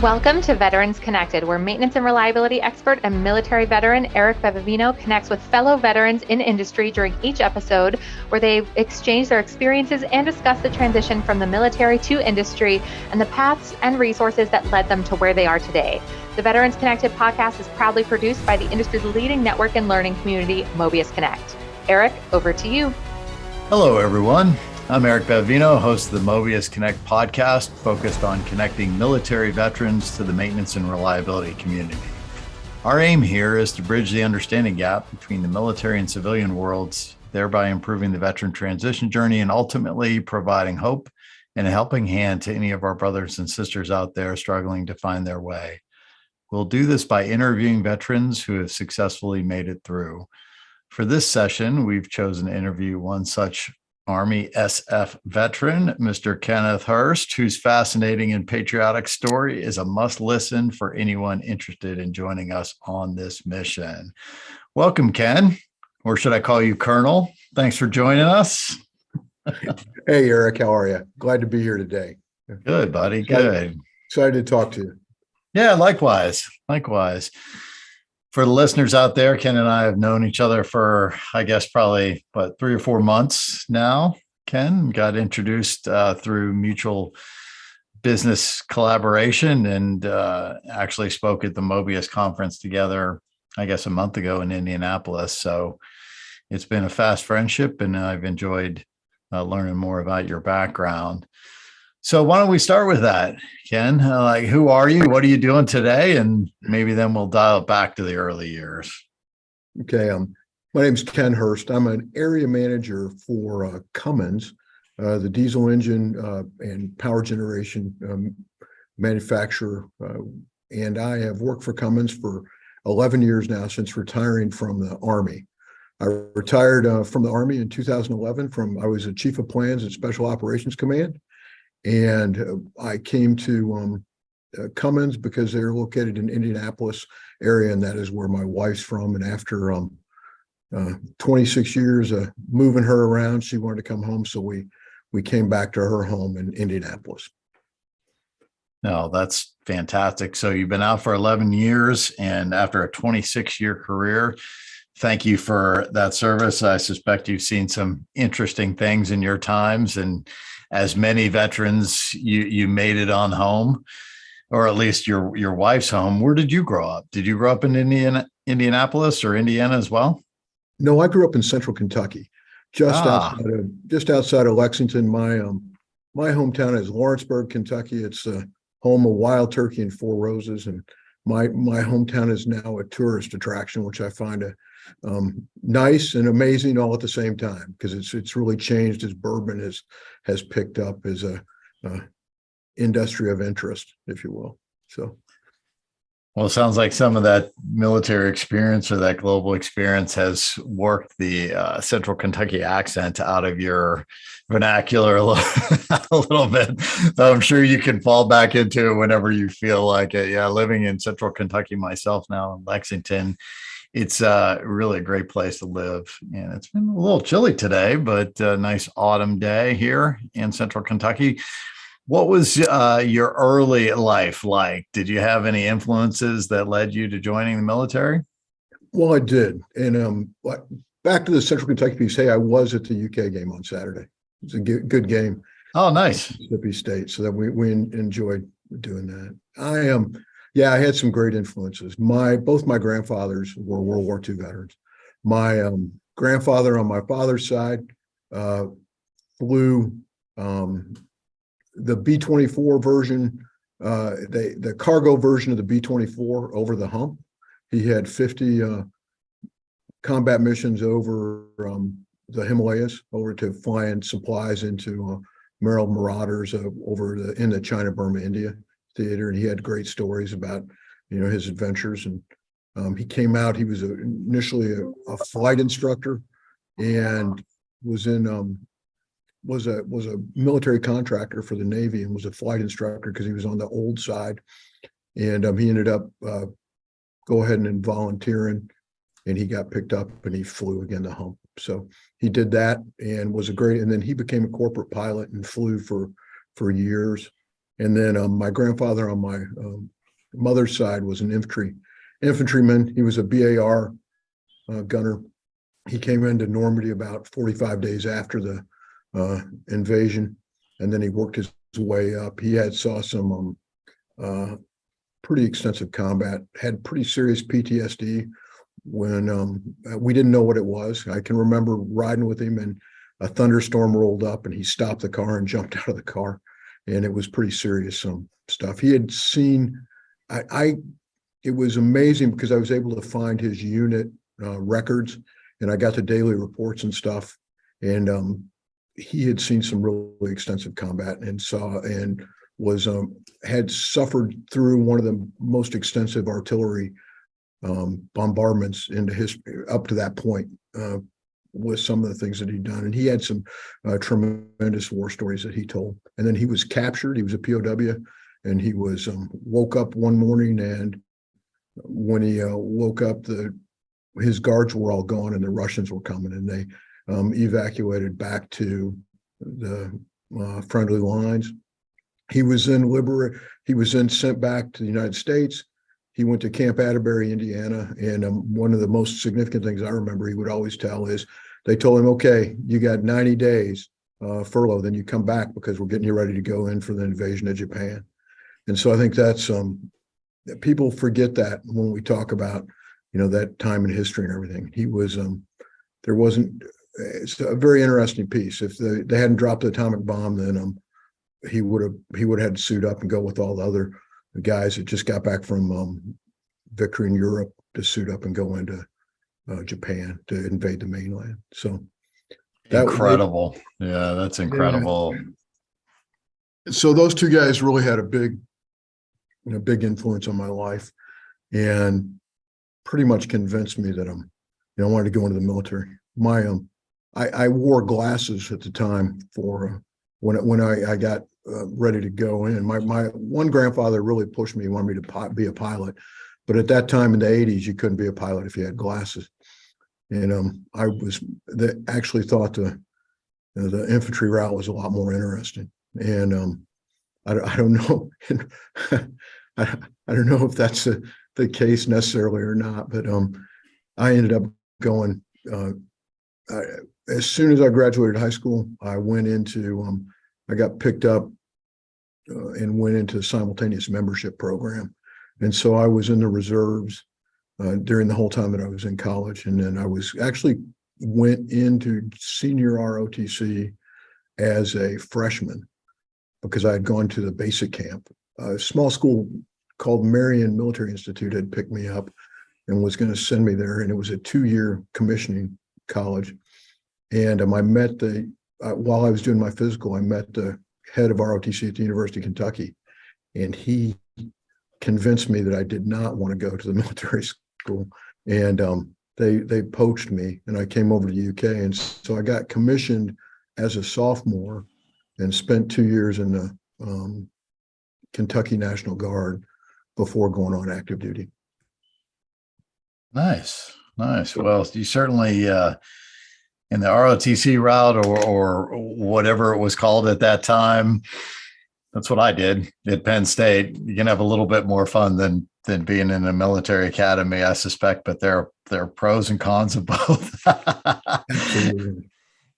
Welcome to Veterans Connected, where maintenance and reliability expert and military veteran Eric Bevavino connects with fellow veterans in industry during each episode, where they exchange their experiences and discuss the transition from the military to industry and the paths and resources that led them to where they are today. The Veterans Connected podcast is proudly produced by the industry's leading network and learning community, Mobius Connect. Eric, over to you. Hello, everyone. I'm Eric Bevavino, host of the Mobius Connect podcast, focused on connecting military veterans to the maintenance and reliability community. Our aim here is to bridge the understanding gap between the military and civilian worlds, thereby improving the veteran transition journey and ultimately providing hope and a helping hand to any of our brothers and sisters out there struggling to find their way. We'll do this by interviewing veterans who have successfully made it through. For this session, we've chosen to interview one such Army SF veteran, Mr. Kenneth Hurst, whose fascinating and patriotic story is a must listen for anyone interested in joining us on this mission. Welcome, Ken, or should I call you Colonel? Thanks for joining us. Hey, Eric, how are you? Glad to be here today. Good, buddy. Good. Excited to talk to you. Yeah, likewise. For the listeners out there, Ken and I have known each other for, I guess, probably 3 or 4 months now. Ken got introduced through mutual business collaboration and actually spoke at the Mobius conference together, I guess, a month ago in Indianapolis. So it's been a fast friendship, and I've enjoyed learning more about your background. So why don't we start with that, Ken? Who are you? What are you doing today? And maybe then we'll dial it back to the early years. Okay. My name's Ken Hurst. I'm an area manager for Cummins, the diesel engine and power generation manufacturer. And I have worked for Cummins for 11 years now, since retiring from the Army. I retired from the Army in 2011 I was a chief of plans at Special Operations Command. And I came to Cummins because they're located in Indianapolis area, and that is where my wife's from. And after 26 years moving her around, she wanted to come home, so we came back to her home in Indianapolis. No, that's fantastic. So you've been out for 11 years, and after a 26-year career, thank you for that service. I suspect you've seen some interesting things in your times, and as many veterans, you made it on home, or at least your wife's home. Where did you grow up? Did you grow up in Indianapolis or Indiana as well? No, I grew up in Central Kentucky, just outside of Lexington. My hometown is Lawrenceburg, Kentucky. It's home of Wild Turkey and Four Roses, and my hometown is now a tourist attraction, which I find nice and amazing all at the same time, because it's really changed as bourbon has picked up as a industry of interest, if you will. So, well, it sounds like some of that military experience or that global experience has worked the Central Kentucky accent out of your vernacular a little bit. So I'm sure you can fall back into it whenever you feel like it. Yeah, living in Central Kentucky myself now in Lexington, it's really a great place to live. And it's been a little chilly today, but a nice autumn day here in Central Kentucky. What was your early life like? Did you have any influences that led you to joining the military? Well, I did. And back to the Central Kentucky piece, hey, I was at the UK game on Saturday. It's a good game. Oh, nice. Mississippi State. So that we enjoyed doing that. I had some great influences. Both my grandfathers were World War II veterans. My grandfather on my father's side flew the B-24 version, the cargo version of the B-24 over the hump. He had 50 combat missions over the Himalayas, over to flying supplies into Merrill Marauders in the China-Burma, India theater, and he had great stories about his adventures. And he came out. He was initially a flight instructor, and was a military contractor for the Navy, and was a flight instructor because he was on the old side. And he ended up go ahead and volunteering, and he got picked up and he flew again the hump. So he did that and was and then he became a corporate pilot and flew for years. And then my grandfather on my mother's side was an infantryman. He was a BAR gunner. He came into Normandy about 45 days after the invasion, and then he worked his way up. He saw some pretty extensive combat, had pretty serious PTSD when we didn't know what it was. I can remember riding with him, and a thunderstorm rolled up, and he stopped the car and jumped out of the car, and it was pretty serious stuff. He had seen. It was amazing because I was able to find his unit records, and I got the daily reports and stuff. And he had seen some really extensive combat and was had suffered through one of the most extensive artillery bombardments into history up to that point with some of the things that he'd done. And he had some tremendous war stories that he told. And then he was captured. He was a POW, and he was woke up one morning, and when he woke up, his guards were all gone and the Russians were coming, and they evacuated back to the friendly lines. He was then sent back to the United States. He went to Camp Atterbury, Indiana, and one of the most significant things I remember he would always tell is they told him, okay, you got 90 days furlough, then you come back because we're getting you ready to go in for the invasion of Japan. And so I think that's people forget that when we talk about, that time in history and everything. He was, it's a very interesting piece. If they hadn't dropped the atomic bomb, then he would have had to suit up and go with all the other guys that just got back from victory in Europe to suit up and go into Japan to invade the mainland. So incredible. Yeah, that's incredible. Yeah. So those two guys really had a big influence on my life, and pretty much convinced me that I wanted to go into the military. I wore glasses at the time for when I got ready to go in. My one grandfather really pushed me. He wanted me to be a pilot, but at that time in the 80s, you couldn't be a pilot if you had glasses. And I actually thought the infantry route was a lot more interesting. And I don't know. I don't know if that's the case necessarily or not, but I ended up going. As soon as I graduated high school, I went into. I got picked up and went into a simultaneous membership program, and so I was in the reserves during the whole time that I was in college, and then I was actually went into senior ROTC as a freshman because I had gone to the basic camp. A small school called Marion Military Institute had picked me up and was going to send me there, and it was a 2-year commissioning college. And I met while I was doing my physical, I met the head of ROTC at the University of Kentucky, and he convinced me that I did not want to go to the military school. And they poached me, and I came over to the UK. And so I got commissioned as a sophomore and spent 2 years in the Kentucky National Guard before going on active duty. Nice. Well, you certainly in the ROTC route or whatever it was called at that time, that's what I did at Penn State. You can have a little bit more fun than being in a military academy, I suspect, but there are pros and cons of both. Absolutely.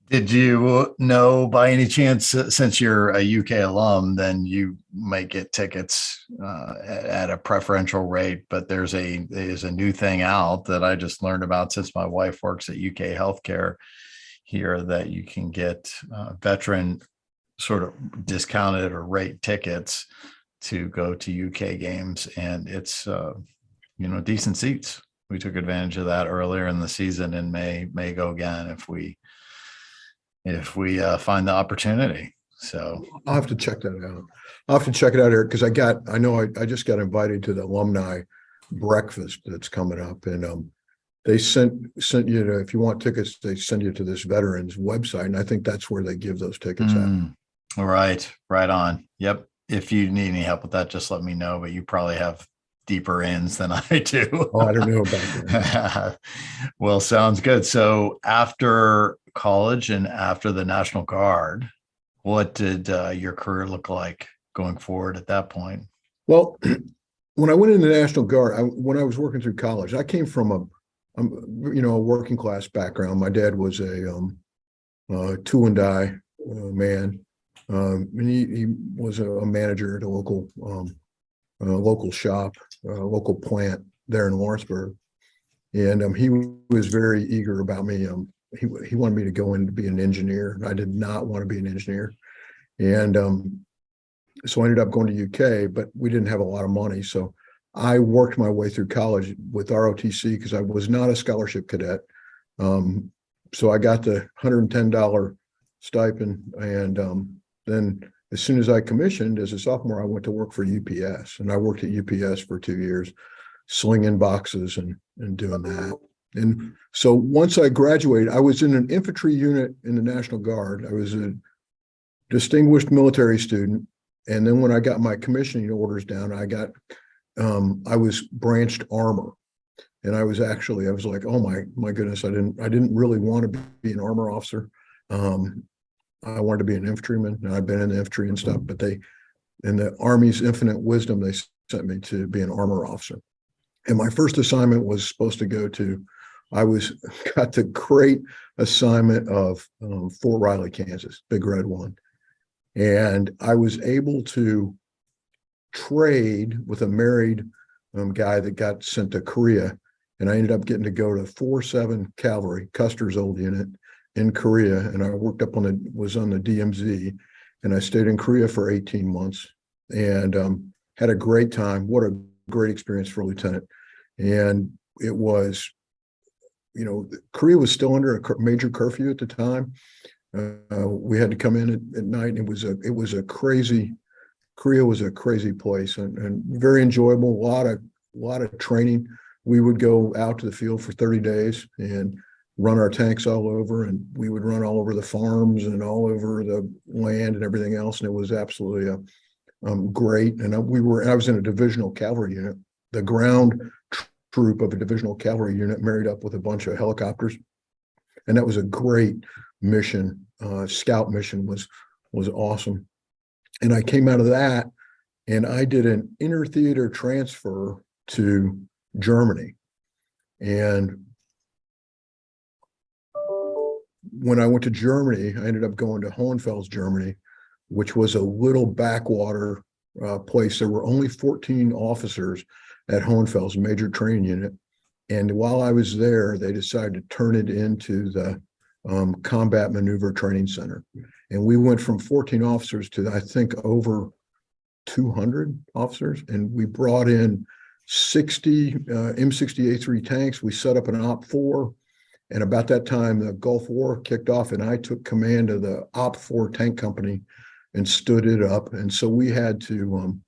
Did you know by any chance, since you're a UK alum, then you might get tickets at a preferential rate, but there's a new thing out that I just learned about since my wife works at UK Healthcare here, that you can get veteran sort of discounted or rate tickets to go to UK games, and it's decent seats. We took advantage of that earlier in the season and may go again if we find the opportunity. So I'll have to check that out. I'll have to check it out, Eric, because I just got invited to the alumni breakfast that's coming up, and they sent you to, if you want tickets, they send you to this veterans website, and I think that's where they give those tickets out. All right on. Yep. If you need any help with that, just let me know. But you probably have deeper ends than I do. Oh, I don't know about that. Well, sounds good. So after college and after the National Guard, what did your career look like going forward at that point? Well, when I went in the National Guard, when I was working through college, I came from a working class background. My dad was a tool and die man, and he was a manager at a local shop, local plant there in Lawrenceburg, and he was very eager about me. He wanted me to go in to be an engineer. I did not want to be an engineer, and so I ended up going to UK, but we didn't have a lot of money, so I worked my way through college with ROTC because I was not a scholarship cadet. So I got the $110 stipend, and then as soon as I commissioned as a sophomore, I went to work for UPS, and I worked at UPS for 2 years, slinging boxes and doing that. And so once I graduated, I was in an infantry unit in the National Guard. I was a distinguished military student. And then when I got my commissioning orders down, I was branched armor. And I was like, oh my goodness, I didn't really want to be an armor officer. I wanted to be an infantryman, and I've been in the infantry and stuff, but in the Army's infinite wisdom, they sent me to be an armor officer. And my first assignment was supposed to got the great assignment of Fort Riley, Kansas, Big Red One. And I was able to trade with a married guy that got sent to Korea. And I ended up getting to go to 4-7 Cavalry, Custer's old unit in Korea. And I worked was on the DMZ, and I stayed in Korea for 18 months and had a great time. What a great experience for a lieutenant. And it was, Korea was still under a major curfew at the time. We had to come in at night, and Korea was a crazy place and very enjoyable. A lot of training. We would go out to the field for 30 days and run our tanks all over, and we would run all over the farms and all over the land and everything else. And it was absolutely great. And I was in a divisional cavalry unit, the ground troop of a divisional cavalry unit, married up with a bunch of helicopters. And that was a great mission. Scout mission was awesome. And I came out of that, and I did an inter-theater transfer to Germany. And when I went to Germany, I ended up going to Hohenfels, Germany, which was a little backwater place. There were only 14 officers at Hohenfels, major training unit. And while I was there, they decided to turn it into the Combat Maneuver Training Center. And we went from 14 officers to, I think, over 200 officers. And we brought in 60 M60A3 tanks. We set up an OP4. And about that time, the Gulf War kicked off, and I took command of the OP4 tank company and stood it up. And so we had to,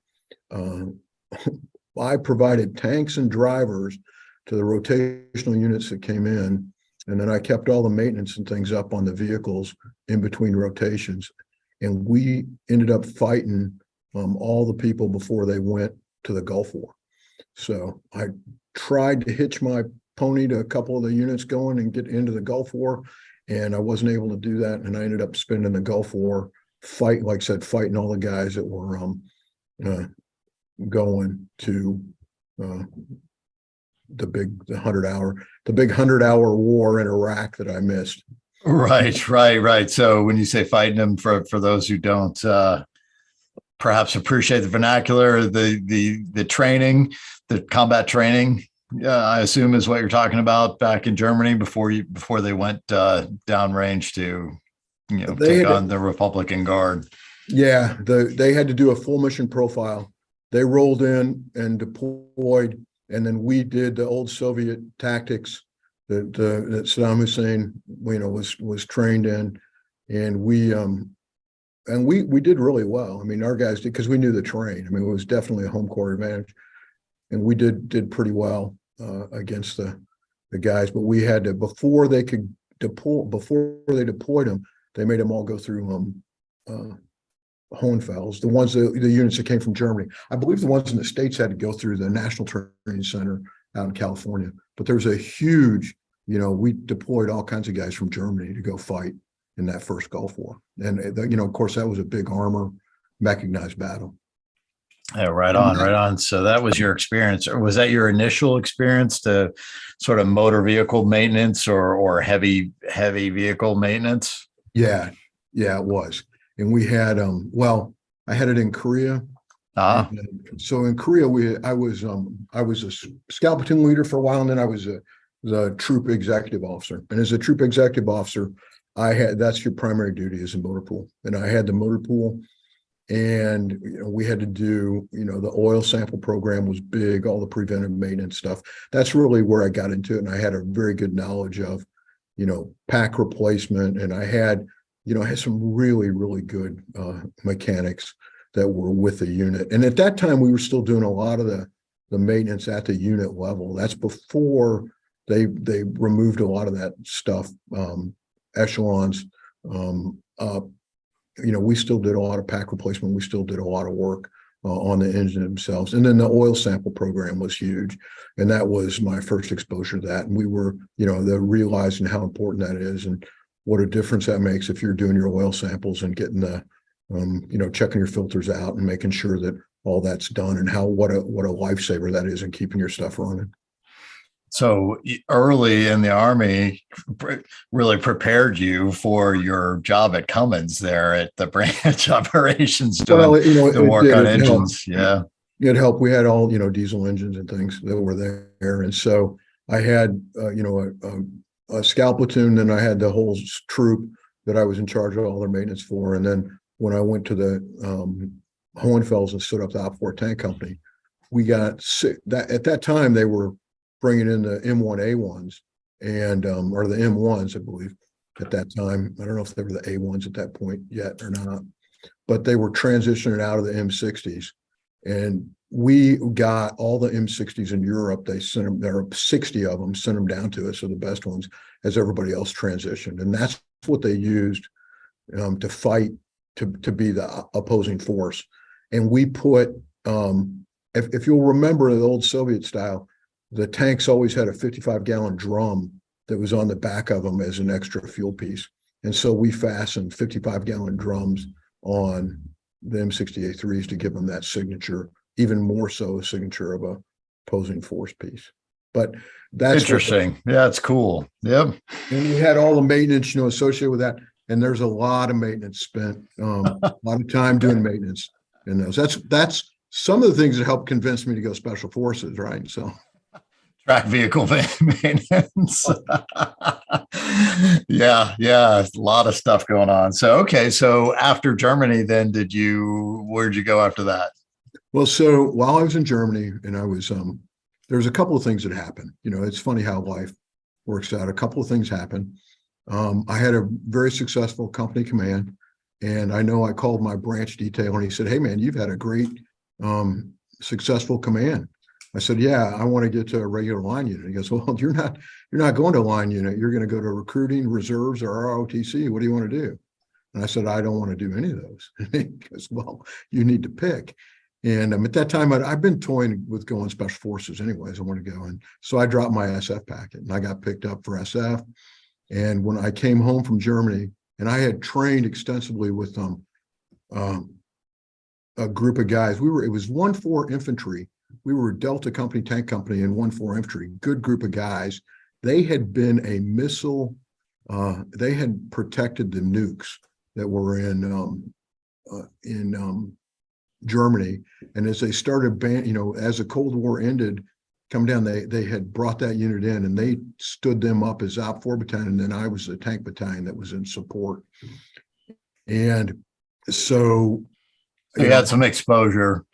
I provided tanks and drivers to the rotational units that came in. And then I kept all the maintenance and things up on the vehicles in between rotations. And we ended up fighting all the people before they went to the Gulf War. So I tried to hitch my pony to a couple of the units going and get into the Gulf War, and I wasn't able to do that. And I ended up spending the Gulf War fighting all the guys that were going to the big 100-hour war in Iraq that I missed. Right. So when you say fighting them, for those who don't perhaps appreciate the vernacular, the training, the combat training, I assume is what you're talking about back in Germany before they went downrange to take on the Republican Guard. Yeah, they had to do a full mission profile. They rolled in and deployed, and then we did the old Soviet tactics that Saddam Hussein, was trained in, and we did really well. I mean, our guys did, because we knew the terrain. I mean, it was definitely a home court advantage, and we did pretty well against the guys. But we had to, before they deployed them, they made them all go through Hohenfels. The units that came from Germany, I believe the ones in the States had to go through the National Training Center out in California. But there's a huge, we deployed all kinds of guys from Germany to go fight in that first Gulf War. And, of course, that was a big armor mechanized battle. Yeah, right on, right on. So that was your experience, or was that your initial experience to sort of motor vehicle maintenance or heavy vehicle maintenance? Yeah, yeah, it was. And we had I had it in Korea. Ah, And so in Korea, I was a scout platoon leader for a while, and then I was the troop executive officer. And as a troop executive officer, that's your primary duty as a motor pool. And I had the motor pool, and we had to do, the oil sample program was big, all the preventive maintenance stuff. That's really where I got into it, and I had a very good knowledge of, pack replacement, and I had some really, really good mechanics that were with the unit. And at that time, we were still doing a lot of the maintenance at the unit level. That's before they removed a lot of that stuff, echelons up. We still did a lot of pack replacement. We still did a lot of work on the engine themselves. And then the oil sample program was huge. And that was my first exposure to that. And we were, the realizing how important that is and what a difference that makes if you're doing your oil samples and getting the, checking your filters out and making sure that all that's done, and what a lifesaver that is in keeping your stuff running. so early in the Army really prepared you for your job at Cummins there at the branch operations doing the work on engines. Yeah. It helped. We had all, diesel engines and things that were there. And so I had, a scout platoon, then I had the whole troop that I was in charge of all their maintenance for. And then when I went to the Hohenfels and stood up the Op4 tank company, we got sick. At that time, they were bringing in the M1A1s and or the M1s, I believe, at that time. I don't know if they were the A1s at that point yet or not, but they were transitioning out of the M60s. And we got all the M60s in Europe. They sent them, there are 60 of them, sent them down to us, so the best ones, as everybody else transitioned. And that's what they used to fight, to be the opposing force. And we put, if you'll remember the old Soviet style, the tanks always had a 55-gallon drum that was on the back of them as an extra fuel piece. And so we fastened 55-gallon drums on the M60A3s to give them that signature, even more so a signature of a opposing force piece. But that's interesting. Yeah, it's cool. Yep. And we had all the maintenance, associated with that. And there's a lot of maintenance spent, a lot of time doing maintenance in those. That's some of the things that helped convince me to go special forces, right? So track vehicle maintenance. yeah, a lot of stuff going on. So, okay. So after Germany, then where'd you go after that? Well, so while I was in Germany and I was, there's a couple of things that happened. It's funny how life works out. A couple of things happened. I had a very successful company command, and I know I called my branch detail and he said, "Hey man, you've had a great, successful command." I said, "Yeah, I want to get to a regular line unit." He goes, "Well, you're not going to a line unit. You're going to go to recruiting, reserves, or ROTC. What do you want to do?" And I said, "I don't want to do any of those." He goes, "Well, you need to pick." And at that time, I've been toying with going special forces anyways. I want to go. And so I dropped my SF packet and I got picked up for SF. And when I came home from Germany, and I had trained extensively with a group of guys, it was 1-4 infantry. We were a Delta company, tank company, and 1-4 infantry, good group of guys. They had been a missile, they had protected the nukes that were in Germany. And as they started, as the Cold War ended, come down, they had brought that unit in and they stood them up as Op4 battalion. And then I was the tank battalion that was in support. And so you had some exposure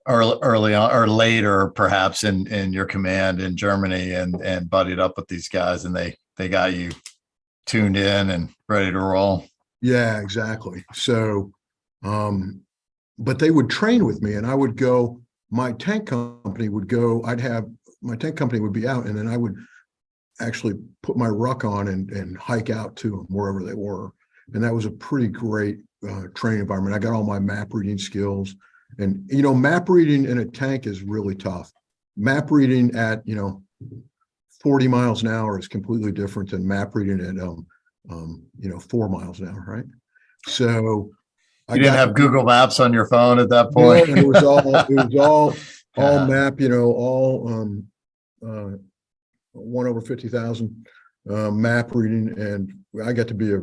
early on or later, perhaps in your command in Germany, and buddied up with these guys, and they got you tuned in and ready to roll. Yeah, exactly. So, but they would train with me, and I would go. My tank company would go. My tank company would be out, and then I would actually put my ruck on and hike out to them wherever they were. And that was a pretty great training environment. I got all my map reading skills, and map reading in a tank is really tough. Map reading at 40 miles an hour is completely different than map reading at 4 miles an hour, right? So I You didn't got have Google Maps on your phone at that no, point. and it was all Yeah. map, all 1/50,000 map reading, and I got to be a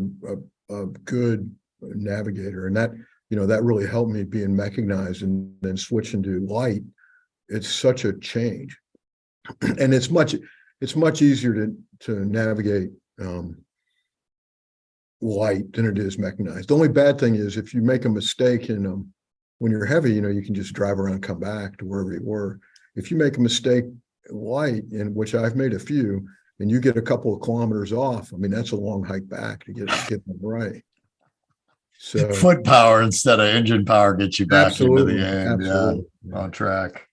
good navigator, and that really helped me being mechanized and then switching to light. It's such a change, and it's much easier to navigate light than it is mechanized. The only bad thing is if you make a mistake in when you're heavy, you can just drive around and come back to wherever you were. If you make a mistake light, in which I've made a few, and you get a couple of kilometers off, I mean, that's a long hike back to get them right. So Foot power instead of engine power gets you back into the absolutely, game. absolutely. Yeah, on track.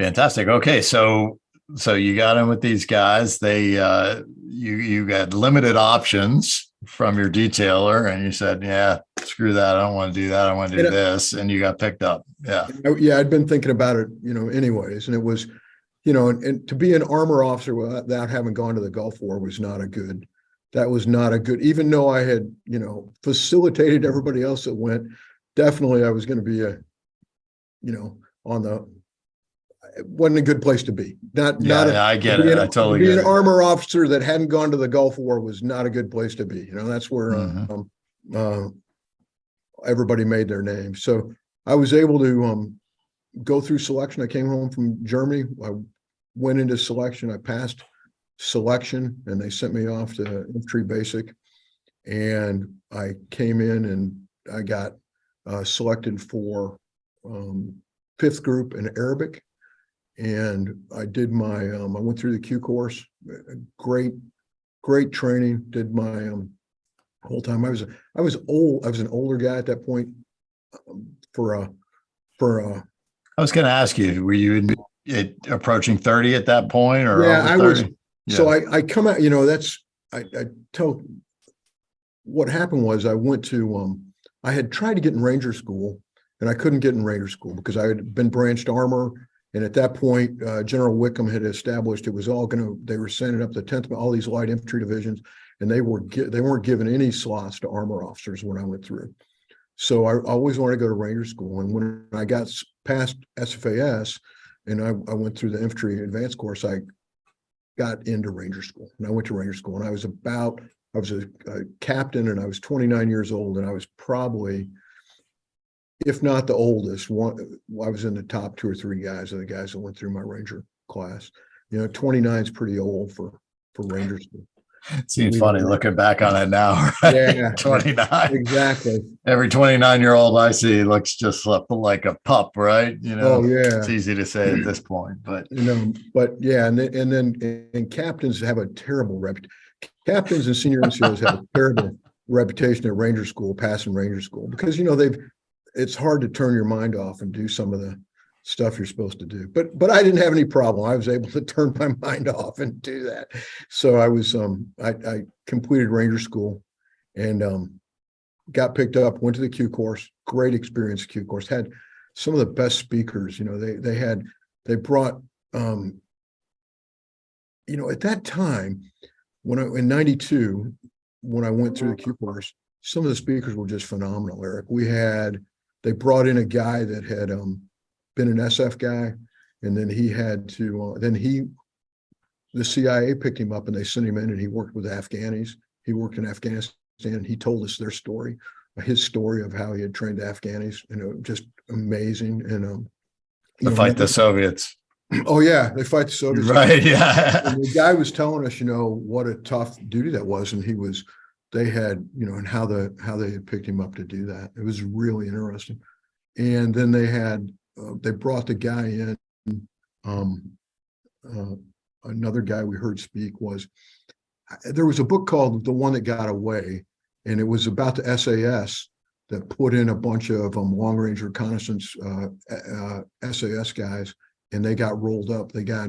Fantastic. Okay, so you got in with these guys. They you got limited options from your detailer, and you said, "Yeah, screw that. I don't want to do that. I want to do this." And you got picked up. Yeah. Yeah, I'd been thinking about it, anyways, and it was, and to be an armor officer without having gone to the Gulf War was not a good. That was not a good. Even though I had, facilitated everybody else that went, definitely I was going to be on the. It wasn't a good place to be. I get it. I totally be get an it. armor officer that hadn't gone to the Gulf War was not a good place to be. That's where everybody made their name. So I was able to go through selection. I came home from Germany. I went into selection. I passed selection, and they sent me off to infantry basic. And I came in and I got selected for 5th group in Arabic. And I did my, I went through the Q course, great training, did my whole time. I was old. I was an older guy at that point I was going to ask you, were you approaching 30 at that point, or yeah, over 30? I was. Yeah. So I come out, I tell what happened was I went to, I had tried to get in Ranger School, and I couldn't get in Ranger School because I had been branched armor. And at that point, General Wickham had established it was all they were sending up the 10th, all these light infantry divisions, and they weren't given any slots to armor officers when I went through. So I always wanted to go to Ranger School. And when I got past SFAS and I went through the infantry advanced course, I got into Ranger School, and I went to Ranger School, and I was a captain, and I was 29 years old, and I was probably, if not the oldest, I was in the top 2 or 3 guys of the guys that went through my Ranger class. 29 is pretty old for Ranger School. It seems funny looking back on it now, right? Yeah, 29. Exactly. Every 29-year-old I see looks just like a pup, right? Oh yeah. It's easy to say at this point, but but yeah, and then captains have a terrible reputation. Captains and senior NCOs have a terrible reputation at Ranger School, passing Ranger School, because it's hard to turn your mind off and do some of the stuff you're supposed to do. But I didn't have any problem. I was able to turn my mind off and do that. So I was I completed Ranger School and got picked up, went to the Q course, great experience. Q course had some of the best speakers. They brought at that time in 92, when I went through the Q course, some of the speakers were just phenomenal, Eric. They brought in a guy that had been an SF guy, and then he had to, the CIA picked him up and they sent him in, and he worked with Afghanis. He worked in Afghanistan, and he told us his story of how he had trained Afghanis, just amazing. And to fight the Soviets. Oh yeah, they fight the Soviets. Right, yeah. And the guy was telling us, what a tough duty that was, and they had, and how they had picked him up to do that. It was really interesting. And then they brought the guy in. Another guy we heard speak there was a book called The One That Got Away, and it was about the SAS that put in a bunch of long range reconnaissance SAS guys, and they got rolled up. They got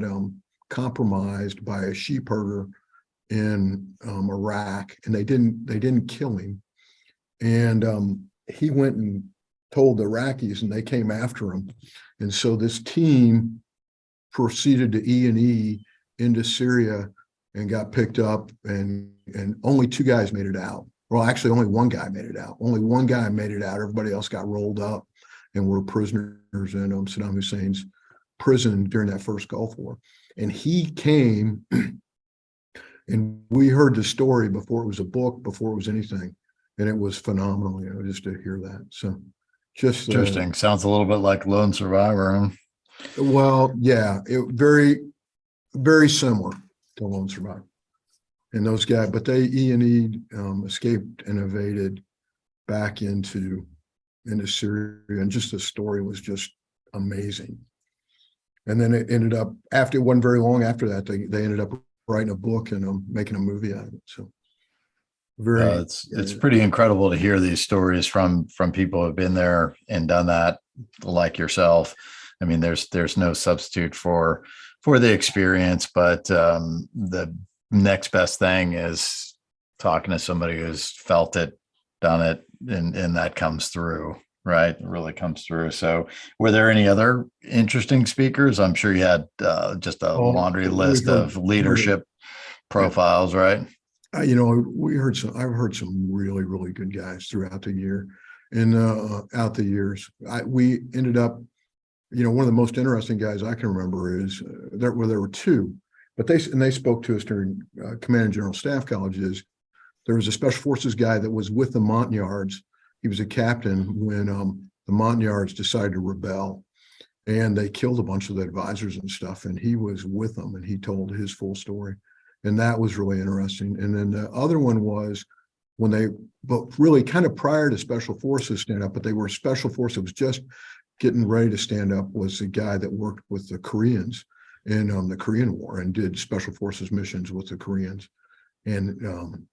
compromised by a sheep herder in Iraq, and they didn't kill him. And he went and told the Iraqis, and they came after him. And so this team proceeded to E&E into Syria and got picked up, and only 2 guys made it out. Well, actually, only one guy made it out. Only one guy made it out. Everybody else got rolled up and were prisoners in Saddam Hussein's prison during that first Gulf War. And he came, and we heard the story before it was a book, before it was anything, and it was phenomenal, just to hear that. So, just Interesting. Sounds a little bit like Lone Survivor. Huh? Well, yeah, it very, very similar to Lone Survivor. And those guys, but E escaped and evaded back into Syria, and just the story was just amazing. And then it ended up, after it wasn't very long after that, they ended up writing a book and making a movie out of it. So it's pretty incredible to hear these stories from people who have been there and done that, like yourself. I mean, there's no substitute for the experience, but the next best thing is talking to somebody who's felt it, done it, and that comes through, right? It really comes through. So were there any other interesting speakers? I'm sure you had just a laundry list of leadership profiles, right? I've heard some really, really good guys throughout the year and out the years. We ended up, one of the most interesting guys I can remember is there were two, but they spoke to us during Command and General Staff Colleges. There was a Special Forces guy that was with the Montagnards. He was a captain when the Montagnards decided to rebel, and they killed a bunch of the advisors and stuff. And he was with them, and he told his full story, and that was really interesting. And then the other one was but really kind of prior to Special Forces stand up, but they were Special Forces. It was just getting ready to stand up. Was the guy that worked with the Koreans in the Korean War and did Special Forces missions with the Koreans, and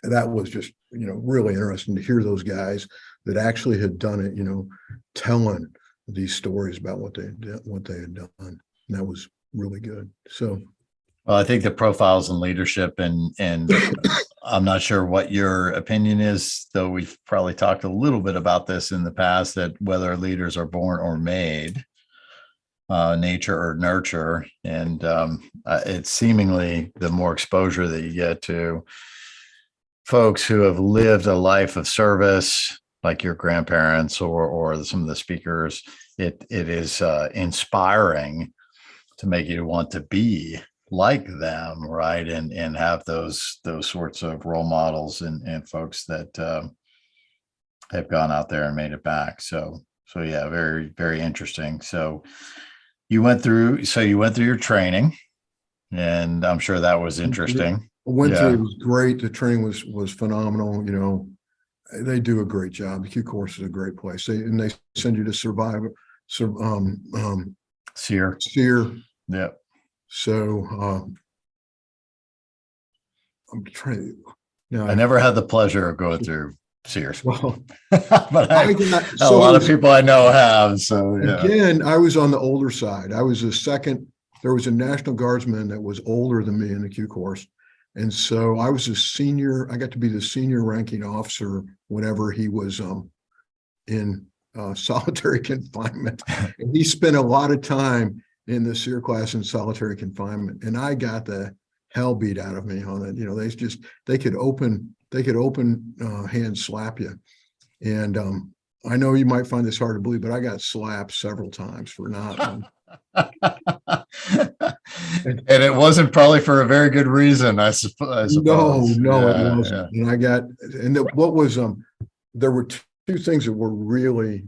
that was just really interesting to hear those guys that actually had done it, telling these stories about what they had done. And that was really good. So, well, I think the profiles in leadership, and I'm not sure what your opinion is, though we've probably talked a little bit about this in the past, that whether leaders are born or made, nature or nurture, and it's seemingly the more exposure that you get to folks who have lived a life of service, like your grandparents or some of the speakers, it is inspiring to make you want to be like them, right? And have those sorts of role models and folks that have gone out there and made it back. So yeah, very, very interesting. So you went through your training, and I'm sure that was interesting. Through, it was great. The training was phenomenal. They do a great job. The Q course is a great place. They send you to SEER. Yeah. So I'm trying. I never had the pleasure of going through SEER. Well, but a lot of people I know have. So yeah. Again, I was on the older side. I was the second. There was a National Guardsman that was older than me in the Q course. And so I was a senior. I got to be the senior ranking officer whenever he was in solitary confinement. And he spent a lot of time in the SEER class in solitary confinement, and I got the hell beat out of me on it. They could open hand slap you, and I know you might find this hard to believe, but I got slapped several times for not. And it wasn't probably for a very good reason, I suppose. No, it wasn't. Yeah. And there were two things that were really,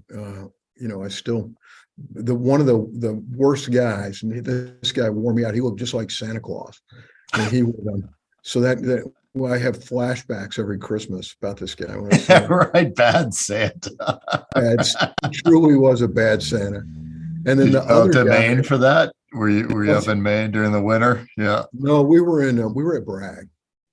one of the worst guys, and this guy wore me out. He looked just like Santa Claus, and he so that I have flashbacks every Christmas about this guy. Right, bad Santa. He truly was a bad Santa. And then the other to guy, Maine for that. Were you up in Maine during the winter? Yeah. No, we were at Bragg.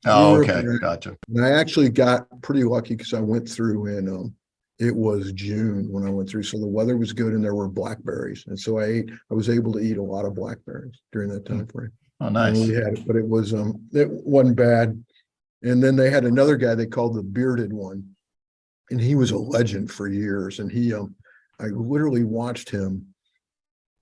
Oh, okay, gotcha. And I actually got pretty lucky because I went through in it was June when I went through, so the weather was good and there were blackberries, and so I was able to eat a lot of blackberries during that time frame. Oh, nice. And we had it, but it wasn't bad. And then they had another guy they called the bearded one, and he was a legend for years. And I literally watched him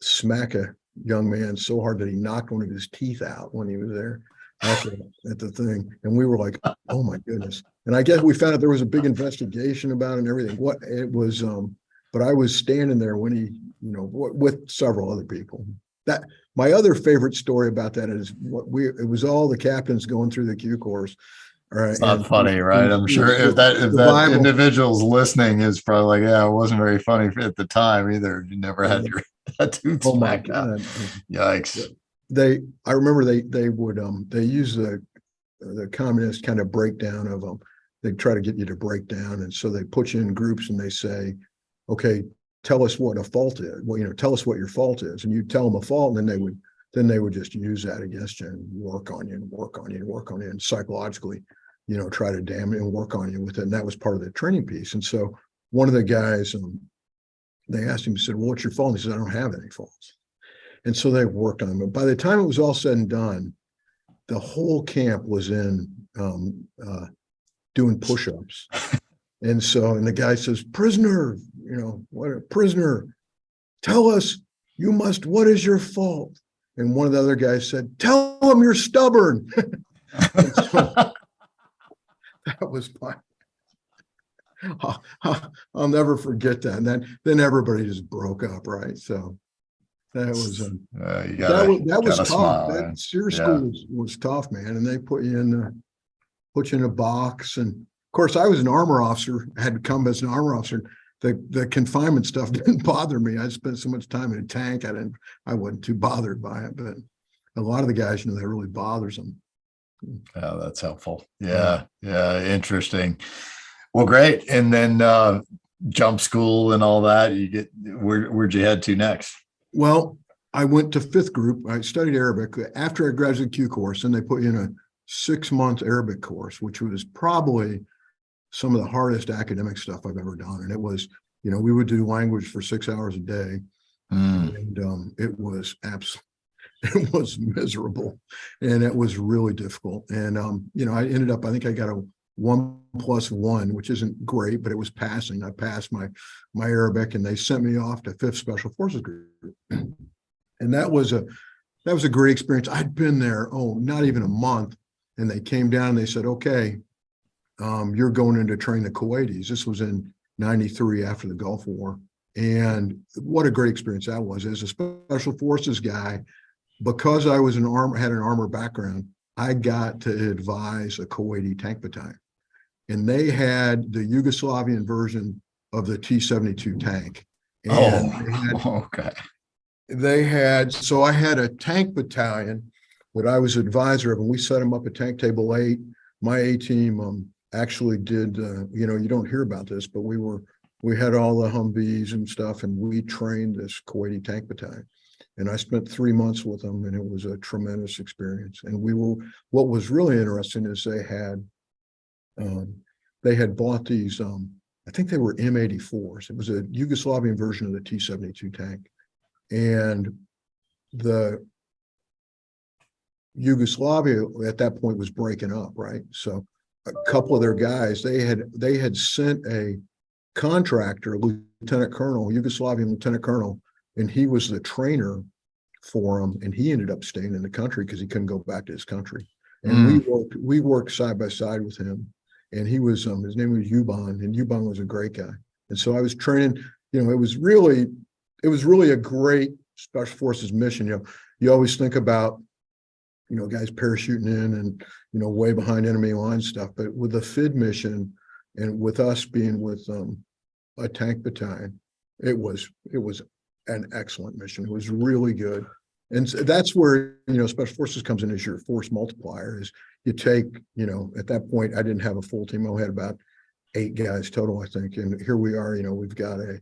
smack a young man so hard that he knocked one of his teeth out when he was there. at the thing, and we were like, "Oh my goodness!" And I guess we found out there was a big investigation about it and everything. What it was, but I was standing there when he, with several other people. That my other favorite story about that is it was all the captains going through the Q course. It's not funny, right? I'm sure if the that Bible, individual's listening is probably like, yeah, it wasn't very funny at the time either. You never had your tattooed oh my smacked out. God. Yikes. I remember they would they use the communist kind of breakdown of them. They try to get you to break down, and so they put you in groups and they say, okay, tell us what a fault is. Well, tell us what your fault is, and you tell them a fault, and then they would just use that against you and work on you and work on you and work on you and psychologically, try to damn it and work on you with it. And that was part of the training piece. And so one of the guys, they asked him, he said, well, what's your fault? And he said, I don't have any faults. And so they worked on him. But by the time it was all said and done, the whole camp was in doing push-ups. And the guy says, prisoner, prisoner, tell us, what is your fault? And one of the other guys said, tell him you're stubborn. So that was fun. I'll never forget that. And then everybody just broke up, right? So that was that was tough. Smile, that SEER school was tough, man. And they put you in a box. And of course, I was an armor officer, had to come as an armor officer. The confinement stuff didn't bother me. I spent so much time in a tank. I wasn't too bothered by it. But a lot of the guys, that really bothers them. Yeah, that's helpful. Yeah. Interesting. Well, great. And then jump school and all that. Where'd you head to next? Well, I went to fifth group. I studied Arabic after I graduated Q course, and they put you in a 6-month Arabic course, which was probably some of the hardest academic stuff I've ever done. And it was, we would do language for 6 hours a day, and it was it was miserable, and it was really difficult. And I ended up, I think I got a 1+1, which isn't great, but it was passing. I passed my Arabic, and they sent me off to 5th Special Forces Group, and that was a great experience. I'd been there, not even a month, and they came down and they said, okay, you're going in to train the Kuwaitis. This was in '93 after the Gulf War. And what a great experience that was. As a special forces guy, because I was had an armor background, I got to advise a Kuwaiti tank battalion. And they had the Yugoslavian version of the T-72 tank. And okay. So I had a tank battalion that I was advisor of, and we set them up at Tank Table 8. My A team actually did, you don't hear about this, but we had all the Humvees and stuff, and we trained this Kuwaiti tank battalion. And I spent 3 months with them, and it was a tremendous experience. And what was really interesting is they had bought these, I think they were M84s. It was a Yugoslavian version of the T-72 tank. And the Yugoslavia at that point was breaking up, right? So a couple of their guys, they had sent a contractor, lieutenant colonel, Yugoslavian lieutenant colonel, and he was the trainer for him, and he ended up staying in the country because he couldn't go back to his country. And we worked side by side with him, and he was his name was Yuban, and Yuban was a great guy. And so I was training. It was really a great special forces mission. You always think about guys parachuting in and way behind enemy line stuff, but with the FID mission and with us being with a tank battalion, it was an excellent mission. It was really good. And so that's where, Special Forces comes in as your force multiplier. Is you take, at that point, I didn't have a full team. I had about 8 guys total, I think. And here we are, we've got a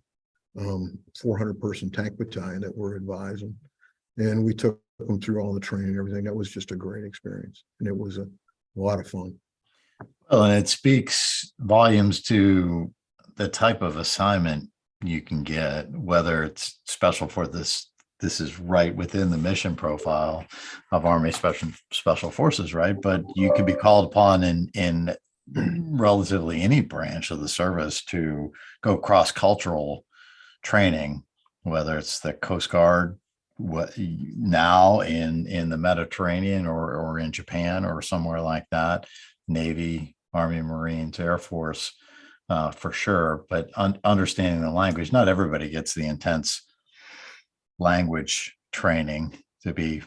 400-person tank battalion that we're advising. And we took them through all the training and everything. That was just a great experience. And it was a lot of fun. Well, and it speaks volumes to the type of assignment you can get, whether it's special for this is right within the mission profile of Army Special Forces, right? But you could be called upon in relatively any branch of the service to go cross-cultural training, whether it's the Coast Guard what now in the Mediterranean or in Japan or somewhere like that, Navy, Army, Marines, Air Force, for sure. But understanding the language, not everybody gets the intense language training to be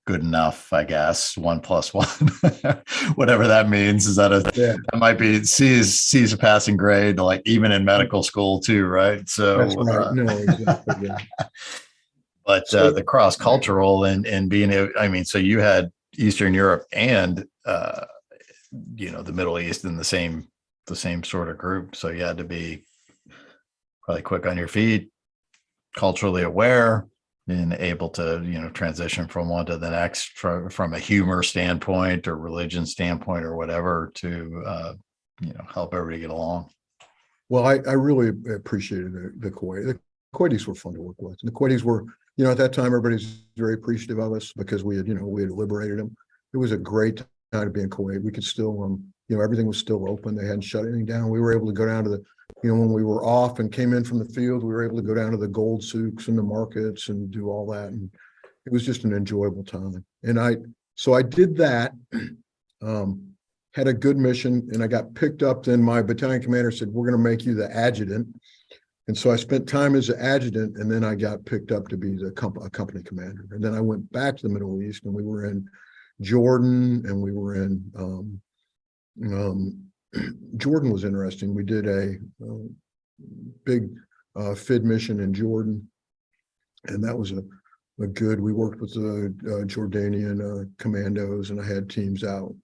good enough, I guess. 1+1, whatever that means. Is that that might be C is a passing grade, like even in medical school too, right? So That's right. No, exactly. Yeah. But the cross cultural and being, I mean, so you had Eastern Europe and the Middle East in the same sort of group. So you had to be probably quick on your feet, culturally aware, and able to transition from one to the next from a humor standpoint or religion standpoint or whatever to help everybody get along. Well, I really appreciated the Kuwait. The Kuwaitis were fun to work with. And the Kuwaitis were, at that time, everybody's very appreciative of us because we had liberated them. It was a great time to be in Kuwait. We could still, everything was still open. They hadn't shut anything down. We were able to go down to the, when we were off and came in from the field, we were able to go down to the gold souks and the markets and do all that. And it was just an enjoyable time. And so I did that, had a good mission, and I got picked up. Then my battalion commander said, "We're going to make you the adjutant." And so I spent time as an adjutant, and then I got picked up to be a company commander. And then I went back to the Middle East, and we were in Jordan, and we were in Jordan was interesting. We did a big FID mission in Jordan, and that was a good. We worked with the Jordanian commandos, and I had teams out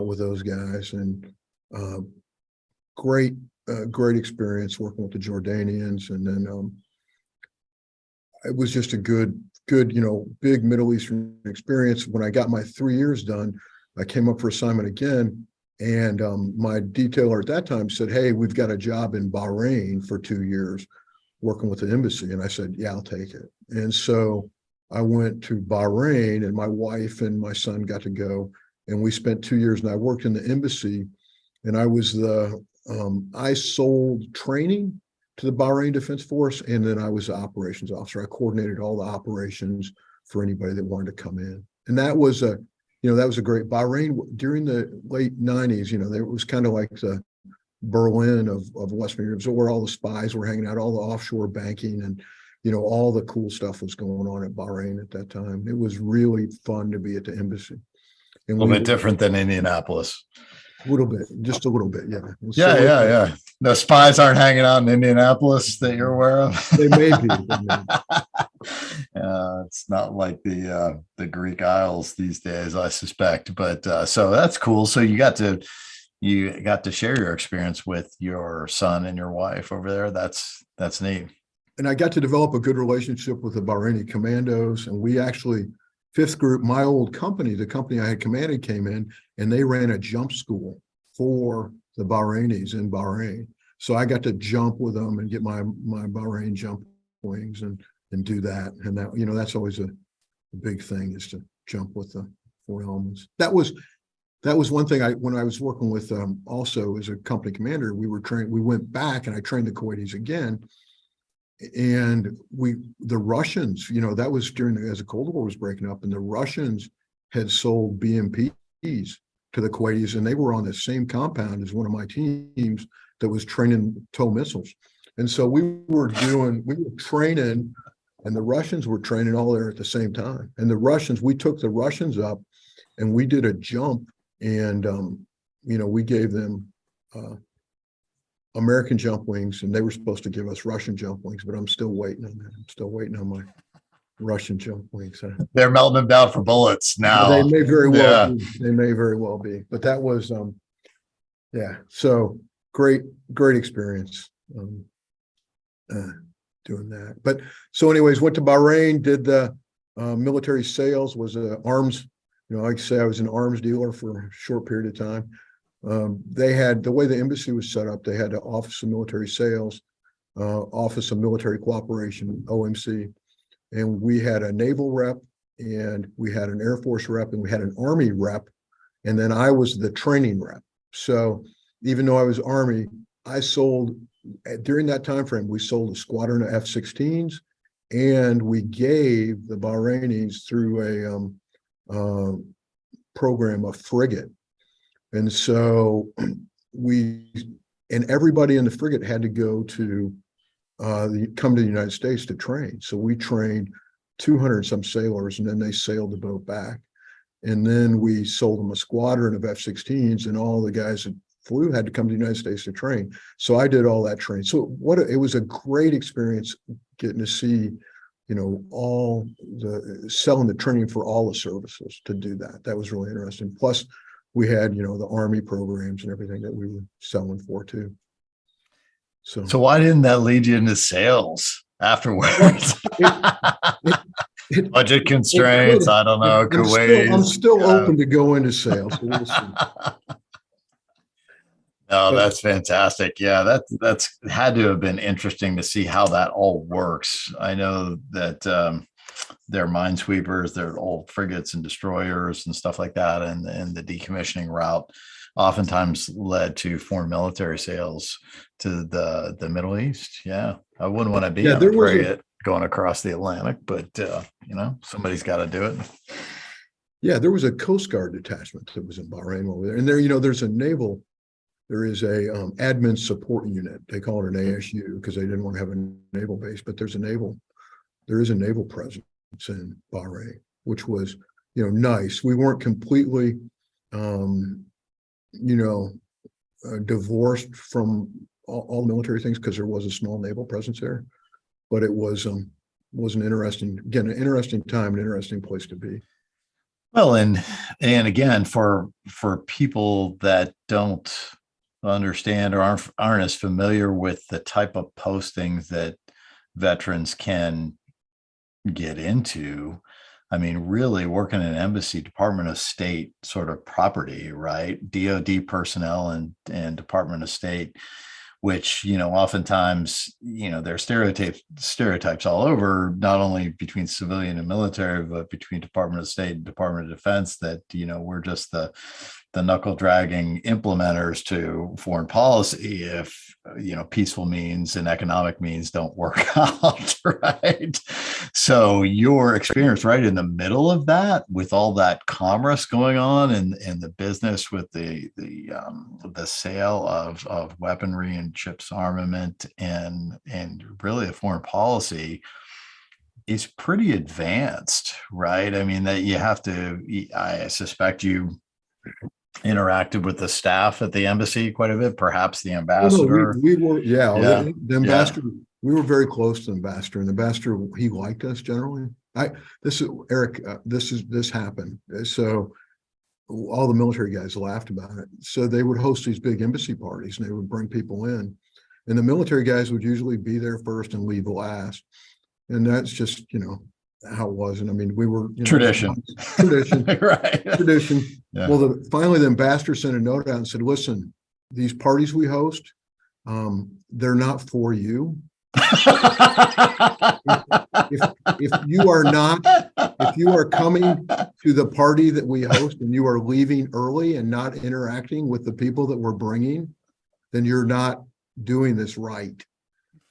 with those guys, and great experience working with the Jordanians. And then it was just a good, big Middle Eastern experience. When I got my 3 years done, I came up for assignment again, and my detailer at that time said, "Hey, we've got a job in Bahrain for 2 years working with the embassy." And I said, "Yeah, I'll take it." And so I went to Bahrain, and my wife and my son got to go. And we spent 2 years, and I worked in the embassy, and I was I sold training to the Bahrain Defense Force, and then I was the operations officer. I coordinated all the operations for anybody that wanted to come in. And that was a great Bahrain during the late 90s. It was kind of like the Berlin of Western Europe, so where all the spies were hanging out, all the offshore banking, and all the cool stuff was going on at Bahrain at that time. It was really fun to be at the embassy. And a little bit different than Indianapolis. A little bit, just a little bit, yeah. Yeah. The spies aren't hanging out in Indianapolis that you're aware of. They may be. It's not like the Greek Isles these days, I suspect. But so that's cool. So you got to share your experience with your son and your wife over there. That's neat. And I got to develop a good relationship with the Bahraini commandos, and we actually. 5th Group, my old company, the company I had commanded, came in, and they ran a jump school for the Bahrainis in Bahrain. So I got to jump with them and get my Bahrain jump wings and do that. And that, that's always a big thing, is to jump with the 4 elements. That was one thing when I was working with also as a company commander, we went back and I trained the Kuwaitis again. And the Russians, that was as the Cold War was breaking up, and the Russians had sold BMPs to the Kuwaitis, and they were on the same compound as one of my teams that was training TOW missiles. And so we were training, and the Russians were training all there at the same time. And we took the Russians up, and we did a jump, and we gave them American jump wings, and they were supposed to give us Russian jump wings, but I'm still waiting on that. I'm still waiting on my Russian jump wings. They're melting them down for bullets now. They may very well be. They may very well be. But that was, so great experience doing that. But so anyways, went to Bahrain, did the military sales, was arms, like I say, I was an arms dealer for a short period of time. They had, the way the embassy was set up, they had the Office of Military Sales, Office of Military Cooperation, OMC, and we had a naval rep, and we had an Air Force rep, and we had an Army rep, and then I was the training rep. So even though I was Army, I sold, during that time frame, we sold a squadron of F-16s and we gave the Bahrainis through a program a frigate. And so everybody in the frigate had to go to come to the United States to train. So we trained 200 some sailors, and then they sailed the boat back. And then we sold them a squadron of F-16s, and all the guys that flew had to come to the United States to train. So I did all that training. So it was a great experience getting to see, all selling the training for all the services to do that. That was really interesting. Plus we had, the Army programs and everything that we were selling for too. So why didn't that lead you into sales afterwards? Budget constraints, I don't know. I'm still open to go into sales. So we'll see. No, that's fantastic. Yeah, that's had to have been interesting to see how that all works. I know that their minesweepers, their old frigates and destroyers and stuff like that, and the decommissioning route oftentimes led to foreign military sales to the Middle East. Yeah, I wouldn't want to be on a frigate going across the Atlantic, but somebody's got to do it. Yeah, there was a Coast Guard detachment that was in Bahrain over there, and there there is a admin support unit. They call it an ASU because they didn't want to have a naval base, but there is a naval presence in Bahrain, which was nice. We weren't completely divorced from all military things because there was a small naval presence there, but it was an interesting time, an interesting place to be. Well, and again, for people that don't understand or aren't as familiar with the type of postings that veterans can get into, I mean, really working in an embassy, Department of State sort of property, right? DoD personnel and Department of State, which, oftentimes, there are stereotypes all over, not only between civilian and military, but between Department of State and Department of Defense, that, we're just the knuckle dragging implementers to foreign policy if, peaceful means and economic means don't work out, right? So your experience right in the middle of that, with all that commerce going on and the business with the sale of weaponry and chips armament and really a foreign policy is pretty advanced, right? I mean, that you have to, I suspect you interacted with the staff at the embassy quite a bit, perhaps the ambassador. We were, the ambassador, we were very close to the ambassador, and the ambassador, he liked us generally. This happened. So all the military guys laughed about it. So they would host these big embassy parties and they would bring people in, and the military guys would usually be there first and leave last. And that's just, how it was. And I mean, we were tradition, right? Tradition. Yeah. Well, finally the ambassador sent a note out and said, listen, these parties we host, they're not for you. if you are coming to the party that we host and you are leaving early and not interacting with the people that we're bringing, then you're not doing this right.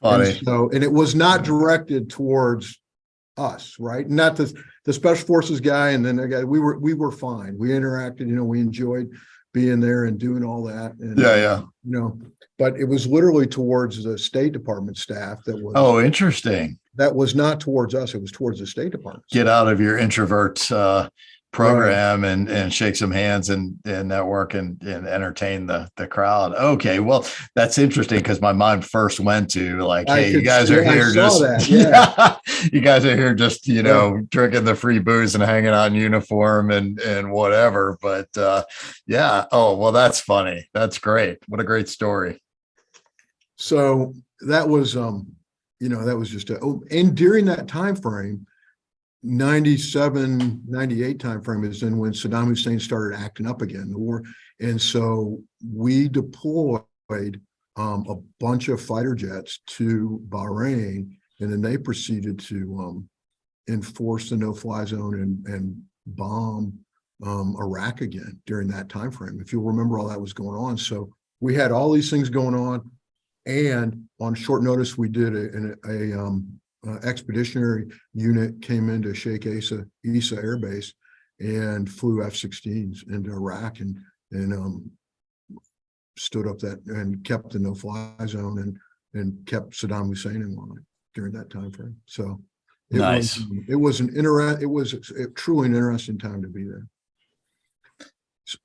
And it was not directed towards us, right? Not the special forces guy and then the guy. We were fine. We interacted, we enjoyed being there and doing all that. And, but it was literally towards the State Department staff that was. Oh, interesting. That was not towards us. It was towards the State Department. Get out of your introvert program and shake some hands and network and entertain the crowd. Okay, well, that's interesting because my mind first went to like, hey, you guys are here just you guys are here just drinking the free booze and hanging out in uniform and whatever. But oh well, that's funny. That's great. What a great story. So that was that was just and during that time frame, 97, 98 timeframe is then when Saddam Hussein started acting up again, the war. And so we deployed a bunch of fighter jets to Bahrain, and then they proceeded to enforce the no-fly zone and bomb Iraq again during that time frame. If you'll remember, all that was going on. So we had all these things going on, and on short notice, we did expeditionary unit came into Sheikh Issa Air Base and flew F-16s into Iraq and stood up that and kept the no-fly zone and kept Saddam Hussein in line during that time frame. So Nice. it was truly an interesting time to be there.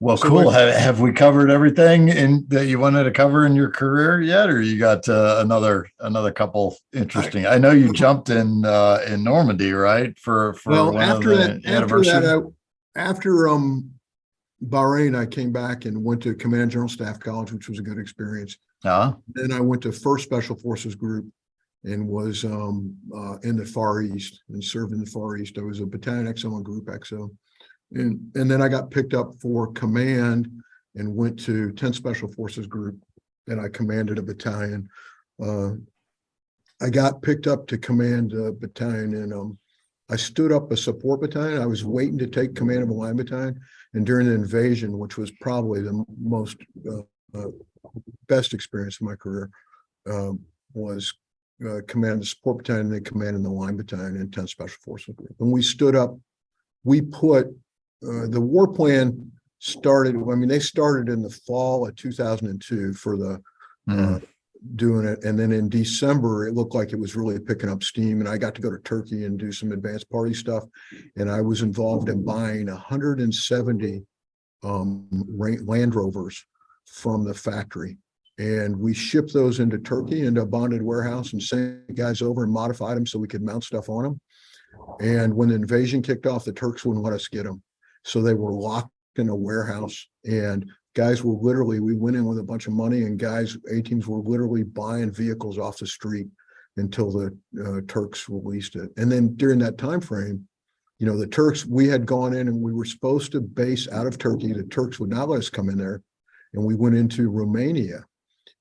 Well, So cool. Have we covered everything that you wanted to cover in your career yet, or you got another couple interesting? I know you jumped in Normandy, right? For one of the anniversary. After Bahrain, I came back and went to Command General Staff College, which was a good experience. Then I went to 1st Special Forces Group and was in the Far East and served in the Far East. I was a Battalion XO and Group XO. And then I got picked up for command and went to 10th Special Forces Group, and I commanded a battalion. I got picked up to command a battalion, and I stood up a support battalion. I was waiting to take command of a line battalion, and during the invasion, which was probably the most best experience of my career, was commanding the support battalion and then commanding the line battalion in 10th Special Forces Group. When we stood up, we put the war plan started. I mean, they started in the fall of 2002 for the doing it, and then in December it looked like it was really picking up steam. And I got to go to Turkey and do some advanced party stuff, and I was involved in buying 170 Land Rovers from the factory, and we shipped those into Turkey into a bonded warehouse and sent guys over and modified them so we could mount stuff on them. And when the invasion kicked off, the Turks wouldn't let us get them. So they were locked in a warehouse, and guys were literally, we went in with a bunch of money, and A-teams were literally buying vehicles off the street until the Turks released it. And then during that time frame, the Turks, we had gone in and we were supposed to base out of Turkey. The Turks would not let us come in there. And we went into Romania.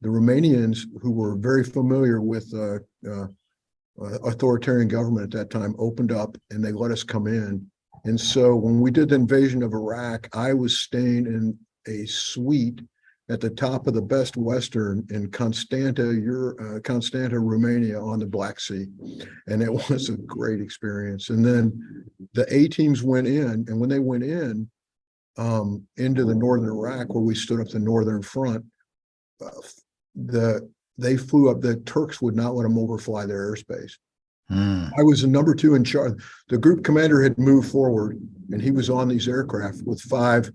The Romanians, who were very familiar with authoritarian government at that time, opened up and they let us come in. And so when we did the invasion of Iraq, I was staying in a suite at the top of the Best Western in Constanta, Romania, on the Black Sea. And it was a great experience. And then the A-teams went in, and when they went in into the northern Iraq, where we stood up the northern front, they flew up. The Turks would not let them overfly their airspace. I was the number 2 in charge. The group commander had moved forward, and he was on these aircraft with 5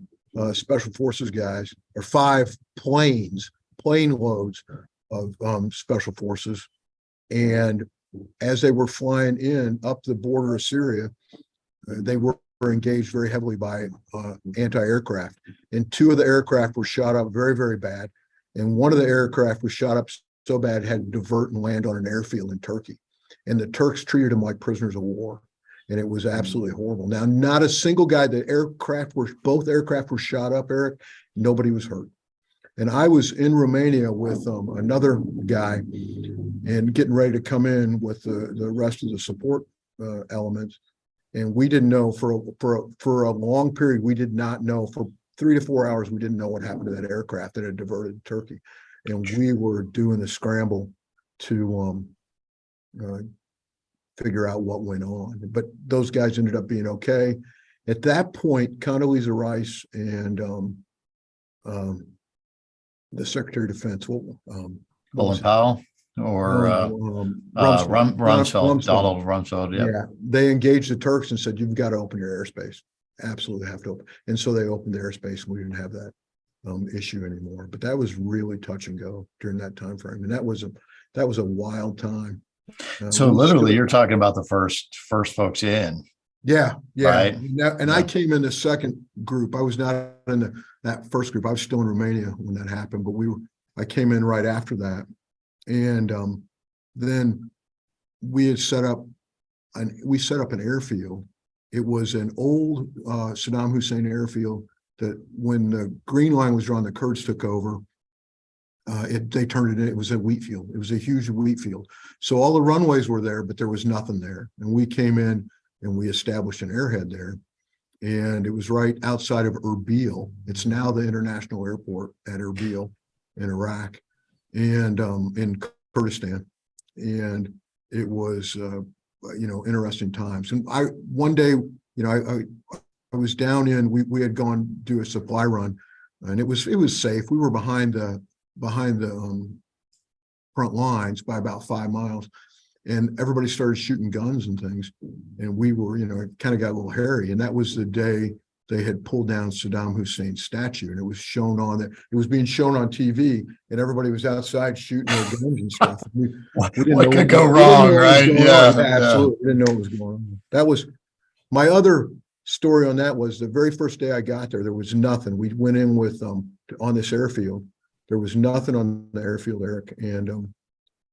special forces guys, or 5 plane loads of special forces. And as they were flying in up the border of Syria, they were engaged very heavily by anti-aircraft. And 2 of the aircraft were shot up very, very bad. And one of the aircraft was shot up so bad it had to divert and land on an airfield in Turkey. And the Turks treated them like prisoners of war. And it was absolutely horrible. Now, not a single guy, both aircraft were shot up, Eric. Nobody was hurt. And I was in Romania with another guy and getting ready to come in with the rest of the support elements. And we didn't know for a long period, we did not know. For 3 to 4 hours, we didn't know what happened to that aircraft that had diverted to Turkey. And we were doing the scramble to figure out what went on. But those guys ended up being okay. At that point, Condoleezza Rice and the Secretary of Defense, Colin Powell or Rumsfeld, Donald Rumsfeld. Yeah, they engaged the Turks and said, "You've got to open your airspace. Absolutely have to open." And so they opened the airspace, and we didn't have that issue anymore. But that was really touch and go during that time frame, and that was a wild time. So literally, you're talking about the first folks in. Yeah. Right? And I came in the second group. I was not in that first group. I was still in Romania when that happened, but I came in right after that. And then we had set up an airfield. It was an old Saddam Hussein airfield that when the Green Line was drawn, the Kurds took over. They turned it in. It was a wheat field. It was a huge wheat field. So all the runways were there, but there was nothing there. And we came in and we established an airhead there. And it was right outside of Erbil. It's now the international airport at Erbil in Iraq and in Kurdistan. And it was, interesting times. And one day, I was down in, we had gone do a supply run, and it was safe. We were behind the front lines by about 5 miles, and everybody started shooting guns and things. And we were, it kind of got a little hairy. And that was the day they had pulled down Saddam Hussein's statue, and it was shown on that. It was being shown on TV, and everybody was outside shooting their guns and stuff. We didn't what know could go wrong, right? Yeah, absolutely. We didn't know what was going on. That was my other story on that. Was the very first day I got there was nothing. We went in with on this airfield. There was nothing on the airfield, Eric, and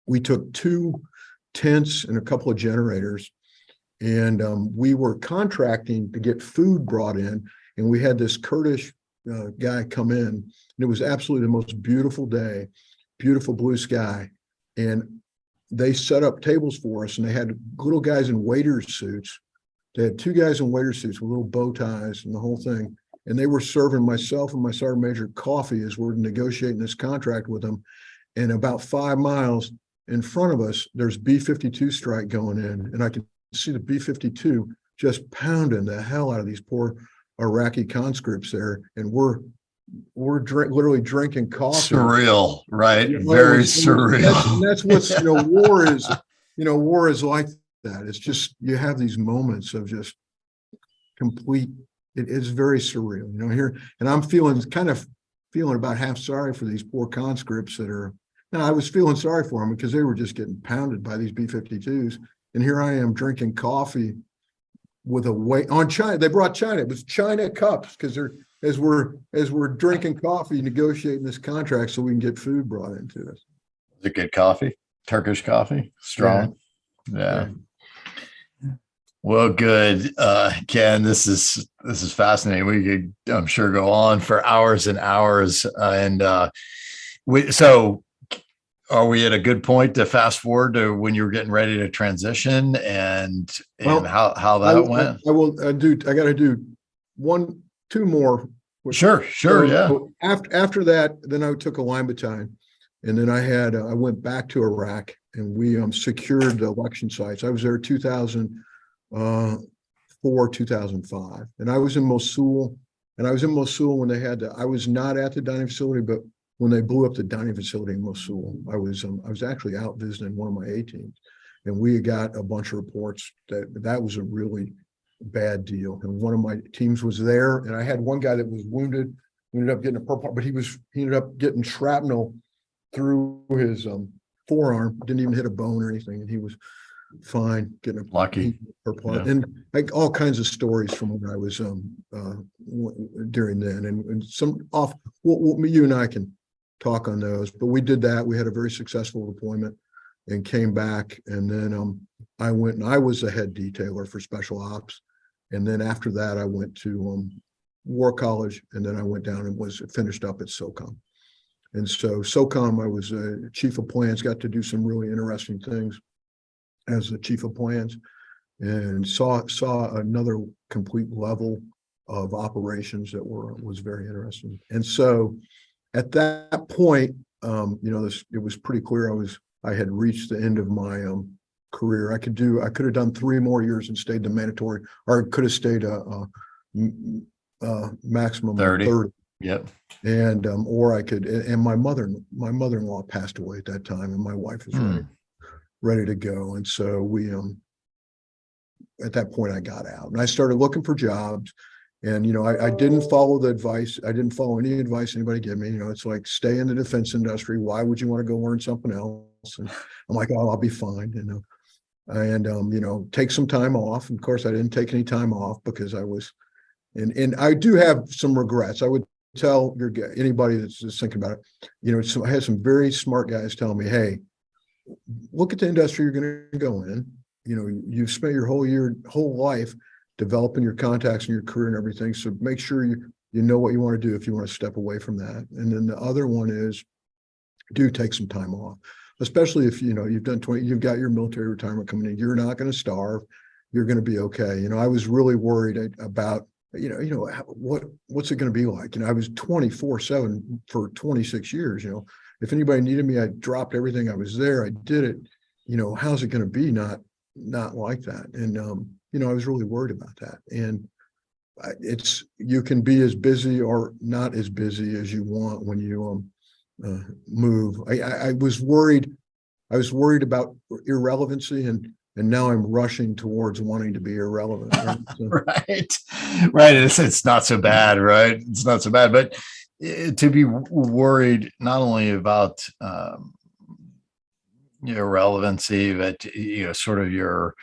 we took 2 tents and a couple of generators, and we were contracting to get food brought in, and we had this Kurdish guy come in, and it was absolutely the most beautiful day, beautiful blue sky, and they set up tables for us, and they had little guys in waiters suits. They had 2 guys in waiter suits with little bow ties and the whole thing, and they were serving myself and my sergeant major coffee as we're negotiating this contract with them. And about 5 miles in front of us, there's B-52 strike going in, and I could see the B-52 just pounding the hell out of these poor Iraqi conscripts there, and we're literally drinking coffee. Surreal, right? Very surreal. That's what's war is like that. It's just, you have these moments of just complete. It is very surreal, here, and I'm feeling about half sorry for these poor conscripts that are. Now, I was feeling sorry for them because they were just getting pounded by these B-52s. And here I am drinking coffee with on China. They brought China. It was China cups, because as we're drinking coffee, negotiating this contract so we can get food brought into us. Is it good coffee? Turkish coffee? Strong? Yeah. Well, good. Ken, this is fascinating. We could, I'm sure, go on for hours and hours. So are we at a good point to fast forward to when you were getting ready to transition and how that went? I got to do 2 more. Sure. Yeah. After that, then I took a line battalion, and then I went back to Iraq, and we secured the election sites. I was there 2004, 2005, and I was in Mosul. And I was in Mosul when I was not at the dining facility, but when they blew up the dining facility in Mosul, I was actually out visiting one of my A teams, and we got a bunch of reports that was a really bad deal. And one of my teams was there, and I had one guy that was wounded. We ended up getting a purple, but he ended up getting shrapnel through his forearm. Didn't even hit a bone or anything, and he was fine, getting a lucky purple. Yeah. And all kinds of stories from when I was during then, and some off. You and I can talk on those, but we did that. We had a very successful deployment and came back, and then I went and I was the head detailer for special ops, and then after that I went to War College, and then I went down and was finished up at SOCOM. And so SOCOM, I was a chief of plans, got to do some really interesting things as the chief of plans, and saw another complete level of operations that was very interesting. And so at that point, it was pretty clear I had reached the end of my career. I could have done 3 more years and stayed the mandatory, or could have stayed maximum 30. Yep. And or I could. And my mother-in-law passed away at that time, and my wife was ready to go. And so we at that point I got out, and I started looking for jobs. And, I didn't follow the advice. I didn't follow any advice anybody gave me. It's like, stay in the defense industry. Why would you want to go learn something else? And I'm like, oh, I'll be fine, and, take some time off. And of course, I didn't take any time off because I was, and I do have some regrets. I would tell anybody that's just thinking about it, so I had some very smart guys telling me, hey, look at the industry you're going to go in. You've spent your whole life developing your contacts and your career and everything. So make sure you know what you want to do if you want to step away from that. And then the other one is, do take some time off, especially if you've done 20, you've got your military retirement coming in. You're not going to starve. You're going to be okay. I was really worried about what's it going to be like. I was 24/7 for 26 years. If anybody needed me, I dropped everything. I was there. I did it. how's it going to be not like that? And I was really worried about that. And you can be as busy or not as busy as you want when you move. I was worried. I was worried about irrelevancy, and now I'm rushing towards wanting to be irrelevant. Right. Right. It's not so bad, right? It's not so bad, but to be worried not only about relevancy, but sort of your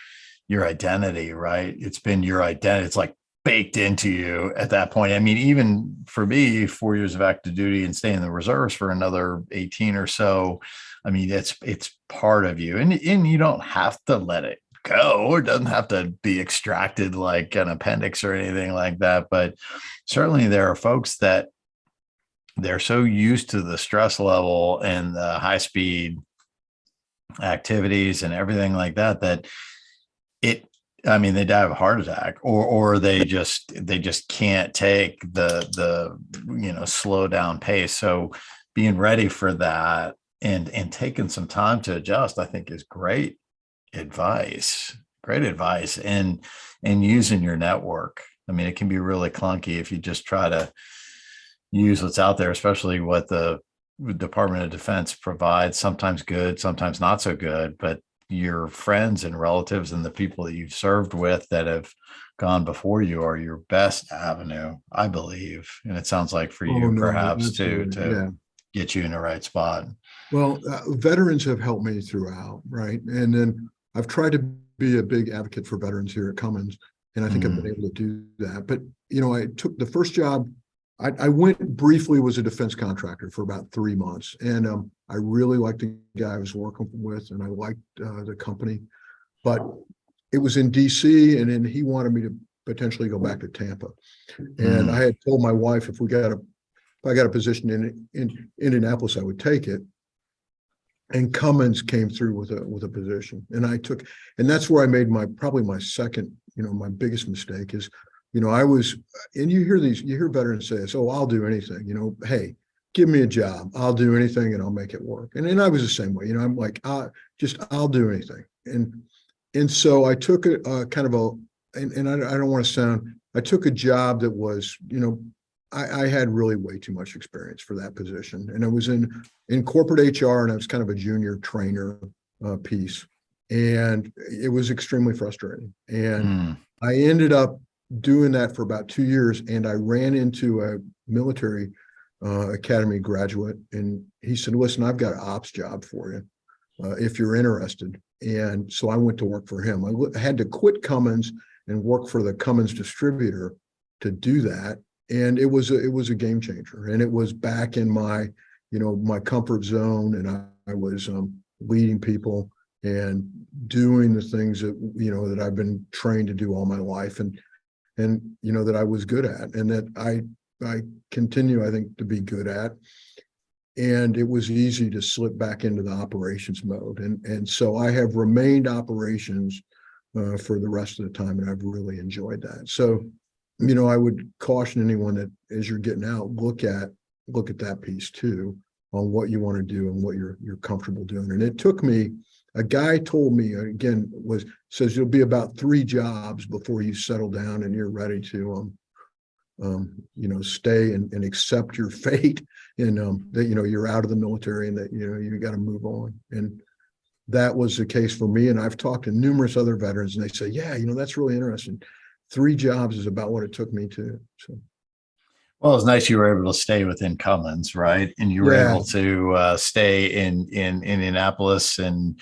identity, right? It's been your identity. It's like baked into you at that point. I mean, even for me, 4 years of active duty and staying in the reserves for another 18 or so. I mean, it's part of you, and you don't have to let it go. It doesn't have to be extracted like an appendix or anything like that. But certainly there are folks that they're so used to the stress level and the high speed activities and everything like that, they die of a heart attack, or they just can't take the slow down pace. So being ready for that and taking some time to adjust, I think, is great advice. And using your network. I mean, it can be really clunky if you just try to use what's out there, especially what the Department of Defense provides. Sometimes good, sometimes not so good, but your friends and relatives and the people that you've served with that have gone before you are your best avenue, I believe. And it sounds like for you, perhaps too, to get you in the right spot. Well, veterans have helped me throughout, right? And then I've tried to be a big advocate for veterans here at Cummins, and I think I've been able to do that. But, I took the first job. I went briefly, was a defense contractor for about 3 months. And I really liked the guy I was working with, and I liked the company. But it was in DC, and then he wanted me to potentially go back to Tampa. And I had told my wife if I got a position in Indianapolis, I would take it. And Cummins came through with a position, and I took, and that's where I made probably my second, my biggest mistake is, I was, and you hear veterans say this, oh, I'll do anything, hey, give me a job, I'll do anything and I'll make it work. And I was the same way, I'm like, I'll do anything. And so I took a kind of and I don't want to sound, I took a job that was, I had really way too much experience for that position. And I was in corporate HR, and I was kind of a junior trainer piece. And it was extremely frustrating. And I ended up doing that for about 2 years. And I ran into a military academy graduate, and he said, listen, I've got an ops job for you if you're interested. And so I went to work for him. I had to quit Cummins and work for the Cummins distributor to do that. And it was a game changer, and it was back in my, my comfort zone. And I was leading people and doing the things that, that I've been trained to do all my life, and that I was good at, and that I continue, I think, to be good at. And it was easy to slip back into the operations mode. And so I have remained operations for the rest of the time, and I've really enjoyed that. So, I would caution anyone that as you're getting out, look at that piece too, on what you want to do and what you're comfortable doing. And it took me, a guy told me, again, says you'll be about 3 jobs before you settle down and you're ready to stay and accept your fate, and that you're out of the military, and that you got to move on. And that was the case for me. And I've talked to numerous other veterans, and they say, yeah, that's really interesting. 3 jobs is about what it took me to. So, well, it's nice you were able to stay within Cummins, right? And you were able to stay in Indianapolis, and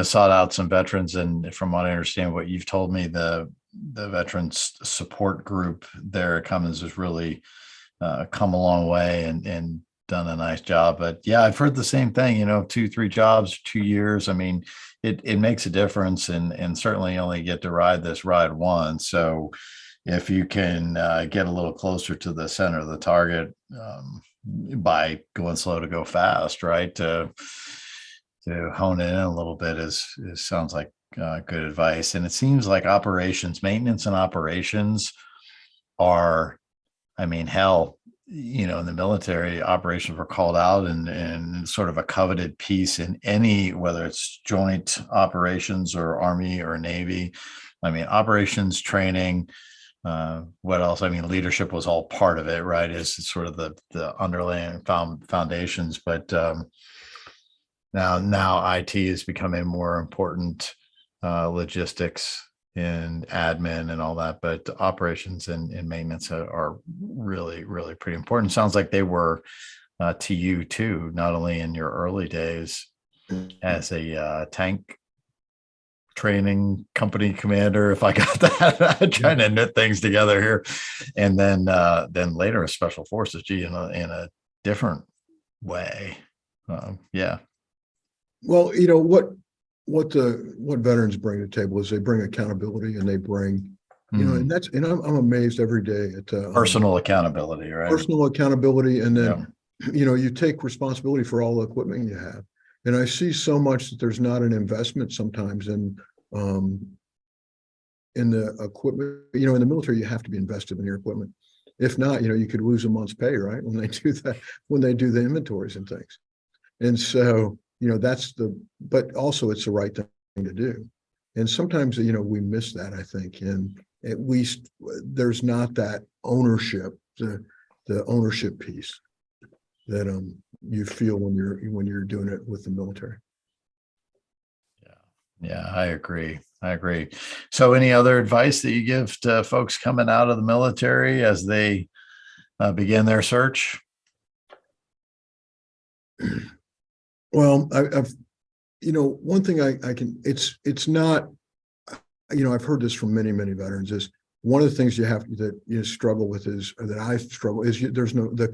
sought out some veterans. And from what I understand, what you've told me, the veterans support group there at Cummins has really come a long way and done a nice job. But yeah, I've heard the same thing. 2-3 jobs, 2 years. I mean, it makes a difference, and certainly you only get to ride this ride once. So if you can get a little closer to the center of the target by going slow to go fast, right? To hone it in a little bit sounds like good advice. And it seems like maintenance and operations are, I mean, hell, in the military, operations were called out and sort of a coveted piece in any, whether it's joint operations or Army or Navy. I mean, operations training, what else? I mean, leadership was all part of it, right? Is sort of the underlying foundations, but now IT is becoming more important, logistics and admin and all that, but operations and maintenance are really, really pretty important. Sounds like they were to you too, not only in your early days as a tank training company commander, if I got that. I'm trying to knit things together here, and then later as special forces, in a different way. Yeah. Well, what veterans bring to the table is they bring accountability, and they bring, and I'm amazed every day at personal accountability, right? Personal accountability, and then you take responsibility for all the equipment you have. And I see so much that there's not an investment sometimes in the equipment. In the military, you have to be invested in your equipment. If not, you could lose a month's pay, right? When they do that, when they do the inventories and things. And so, but also it's the right thing to do. And sometimes, we miss that, I think. And at least there's not that ownership, the ownership piece that you feel when you're doing it with the military. Yeah, I agree. So any other advice that you give to folks coming out of the military as they begin their search? Well, I've one thing I can, it's not, I've heard this from many, many veterans, is one of the things that struggle with is, or that I struggle is, there's no, the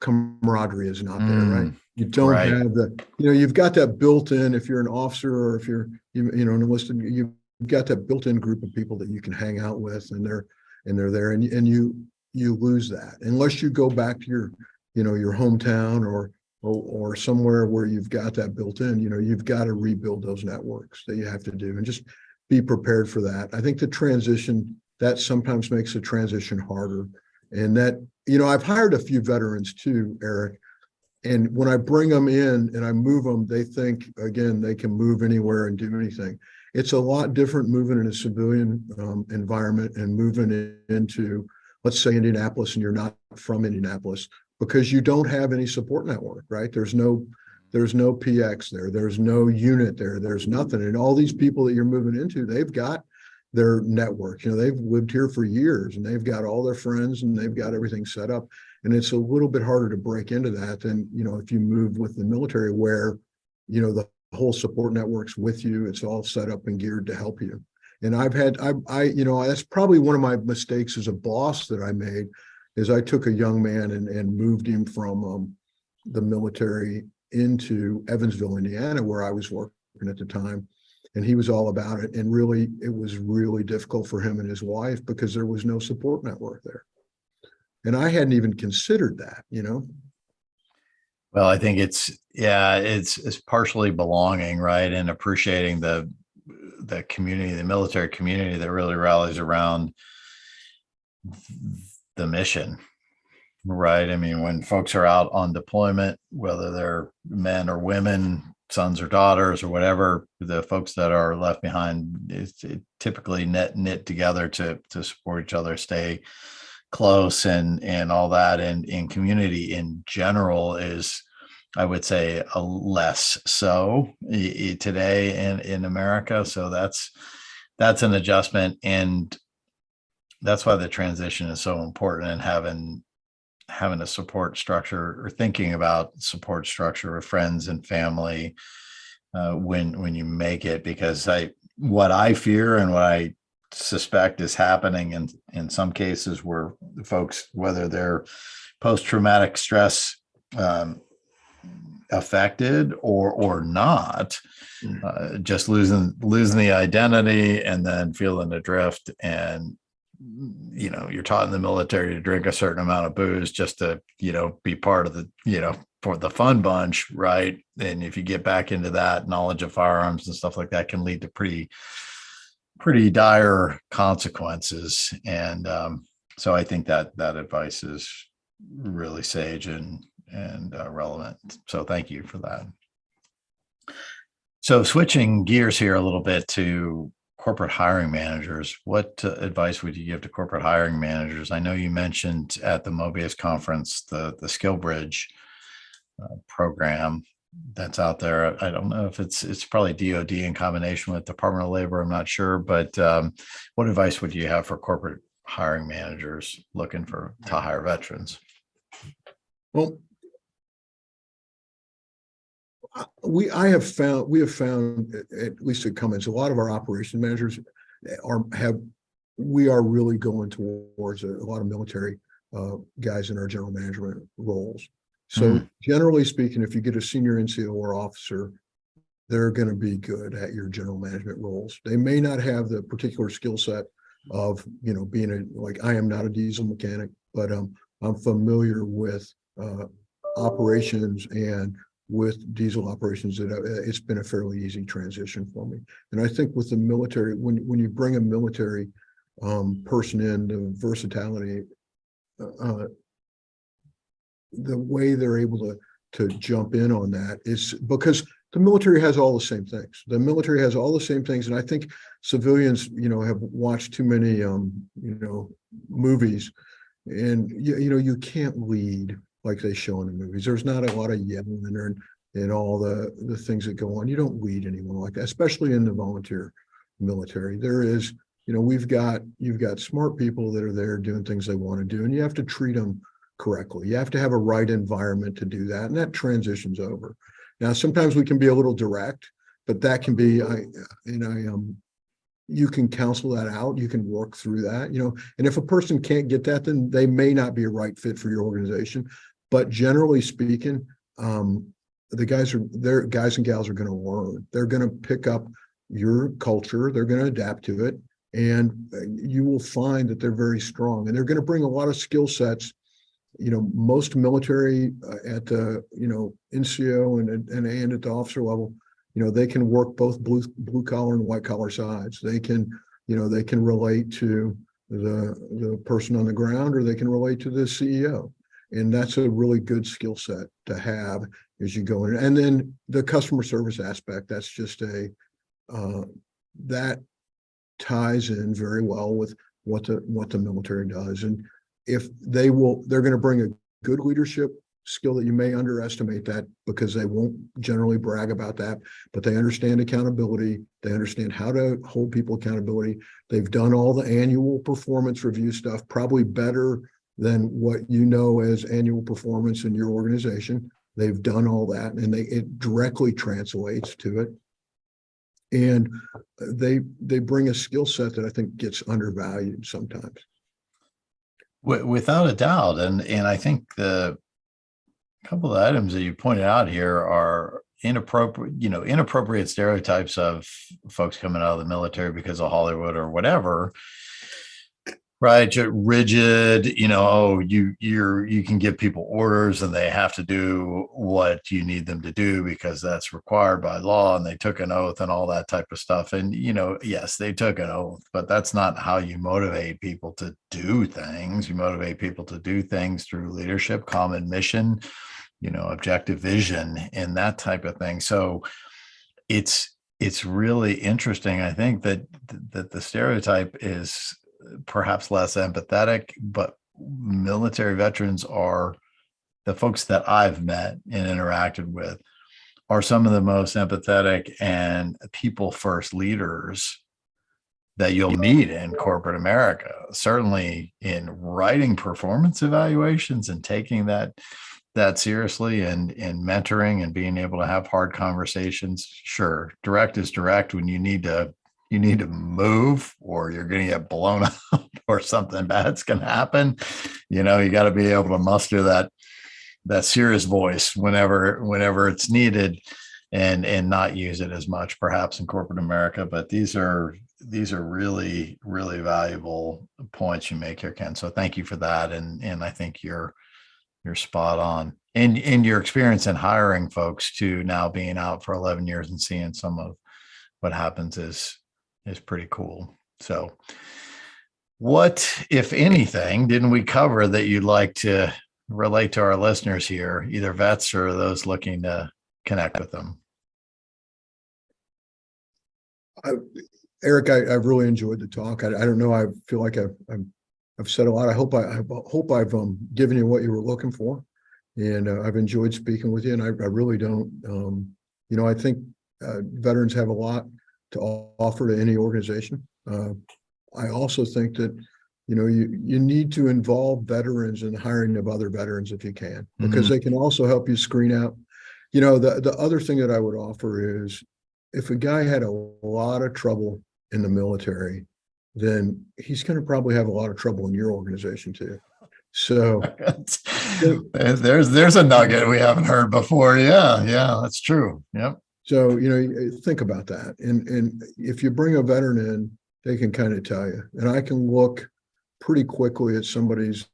camaraderie is not there, right? You don't have you've got that built in, if you're an officer or if you're, an enlisted, you've got that built in group of people that you can hang out with, and they're there, and you lose that unless you go back to your, your hometown or somewhere where you've got that built in. You've got to rebuild those networks that you have to do, and just be prepared for that. I think the transition, that sometimes makes the transition harder. And that, I've hired a few veterans too, Eric. And when I bring them in and I move them, they think, again, they can move anywhere and do anything. It's a lot different moving in a civilian environment and moving into, let's say, Indianapolis, and you're not from Indianapolis, because you don't have any support network, right? There's no PX there. There's no unit there. There's nothing. And all these people that you're moving into, they've got their network. They've lived here for years, and they've got all their friends, and they've got everything set up. And it's a little bit harder to break into that than, if you move with the military, where, the whole support network's with you. It's all set up and geared to help you. And that's probably one of my mistakes as a boss that I made, is I took a young man and moved him from the military into Evansville, Indiana, where I was working at the time. And he was all about it. And really, it was really difficult for him and his wife, because there was no support network there. And I hadn't even considered that, Well, I think it's partially belonging, right? And appreciating the community, the military community that really rallies around the mission, right? I mean, when folks are out on deployment, whether they're men or women, sons or daughters or whatever, the folks that are left behind is typically knit together to support each other, stay close, and all that. And in community in general is, I would say, a less so today in America. So that's an adjustment, and that's why the transition is so important, and having a support structure, or thinking about support structure with friends and family when you make it. Because what I fear and what I suspect is happening in some cases, where folks, whether they're post-traumatic stress affected or not, just losing the identity and then feeling adrift. And you're taught in the military to drink a certain amount of booze just to be part of the for the fun bunch, right? And if you get back into that, knowledge of firearms and stuff like that can lead to pretty dire consequences. And so I think that advice is really sage and relevant. So thank you for that. So switching gears here a little bit to corporate hiring managers, what advice would you give to corporate hiring managers? I know you mentioned at the Mobius conference the Skill Bridge program that's out there. I don't know if it's probably DoD in combination with Department of Labor. I'm not sure, but what advice would you have for corporate hiring managers looking to hire veterans? Well, we have found at least at Cummins, a lot of our operation managers we are really going towards a lot of military guys in our general management roles. So generally speaking, if you get a senior NCO or officer, they're going to be good at your general management roles. They may not have the particular skill set of, being I am not a diesel mechanic, but I'm familiar with operations and with diesel operations. It's been a fairly easy transition for me. And I think with the military, when you bring a military person in, the versatility, the way they're able to jump in on that is because the military has all the same things. The military has all the same things. And I think civilians, have watched too many, movies, and, you can't lead like they show in the movies. There's not a lot of yelling and all the things that go on. You don't lead anyone like that, especially in the volunteer military. There is, you've got smart people that are there doing things they want to do, and you have to treat them correctly. You have to have a right environment to do that, and that transitions over. Now, sometimes we can be a little direct, but that can be, you can counsel that out. You can work through that, and if a person can't get that, then they may not be a right fit for your organization. But generally speaking, the guys and gals are going to learn. They're going to pick up your culture. They're going to adapt to it, and you will find that they're very strong, and they're going to bring a lot of skill sets. Most military at the, NCO and at the officer level, they can work both blue collar and white collar sides. They can, they can relate to the person on the ground, or they can relate to the CEO. And that's a really good skill set to have as you go in. And then the customer service aspect, that's just that ties in very well with what the military does. And they're going to bring a good leadership skill that you may underestimate that, because they won't generally brag about that, but they understand accountability. They understand how to hold people accountability. They've done all the annual performance review stuff, probably better than what as annual performance in your organization. They've done all that, and it directly translates to it. And they bring a skill set that I think gets undervalued sometimes. Without a doubt. And I think the couple of items that you pointed out here are inappropriate stereotypes of folks coming out of the military because of Hollywood or whatever. Right, rigid, you can give people orders and they have to do what you need them to do because that's required by law, and they took an oath and all that type of stuff. And, yes, they took an oath, but that's not how you motivate people to do things. You motivate people to do things through leadership, common mission, objective vision, and that type of thing. So it's really interesting. I think that the stereotype is perhaps less empathetic, but military veterans are, the folks that I've met and interacted with, are some of the most empathetic and people first leaders that you'll meet in corporate America. Certainly in writing performance evaluations and taking that seriously, and mentoring and being able to have hard conversations. Sure, direct is direct when you need to move, or you're going to get blown up, or something bad's going to happen. You got to be able to muster that serious voice whenever it's needed, and not use it as much perhaps in corporate America. But these are really, really valuable points you make here, Ken. So thank you for that. And I think you're spot on. And in your experience in hiring folks to now being out for 11 years and seeing some of what happens is pretty cool. So what, if anything, didn't we cover that you'd like to relate to our listeners here, either vets or those looking to connect with them? Eric, I've really enjoyed the talk. I don't know. I feel like I've said a lot. I hope I've given you what you were looking for, and I've enjoyed speaking with you. And I really don't. I think veterans have a lot to offer to any organization. I also think that you need to involve veterans in hiring of other veterans if you can, because they can also help you screen out. The other thing that I would offer is, if a guy had a lot of trouble in the military, then he's going to probably have a lot of trouble in your organization too. So there's a nugget we haven't heard before. Yeah, that's true. Yep. So, think about that. And if you bring a veteran in, they can kind of tell you. And I can look pretty quickly at somebody's,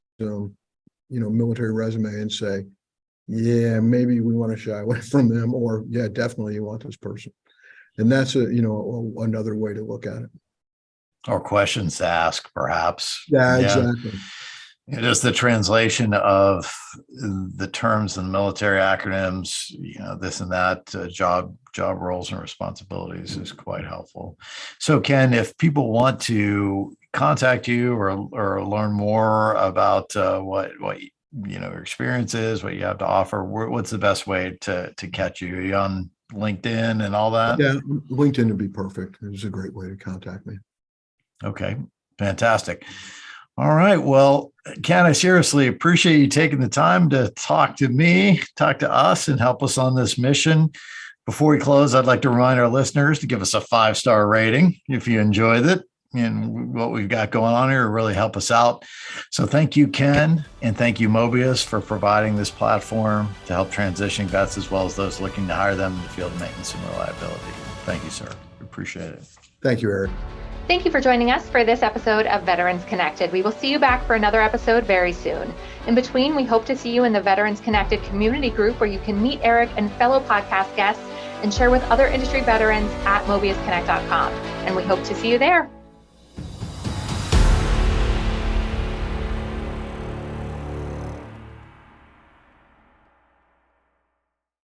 military resume and say, yeah, maybe we want to shy away from them, or yeah, definitely you want this person. And that's another way to look at it. Or questions to ask, perhaps. Yeah, exactly. Just the translation of the terms and military acronyms, this and that, job roles and responsibilities is quite helpful. So, Ken, if people want to contact you or learn more about what your experience is, what you have to offer, what's the best way to catch you? Are you on LinkedIn and all that? Yeah, LinkedIn would be perfect. It's a great way to contact me. Okay, fantastic. All right. Well, Ken, I seriously appreciate you taking the time to talk to us, and help us on this mission. Before we close, I'd like to remind our listeners to give us a 5-star rating if you enjoyed it. And what we've got going on here will really help us out. So thank you, Ken, and thank you, Mobius, for providing this platform to help transitioning vets as well as those looking to hire them in the field of maintenance and reliability. Thank you, sir. Appreciate it. Thank you, Eric. Thank you for joining us for this episode of Veterans Connected. We will see you back for another episode very soon. In between, we hope to see you in the Veterans Connected community group, where you can meet Eric and fellow podcast guests and share with other industry veterans at mobiusconnect.com. And we hope to see you there.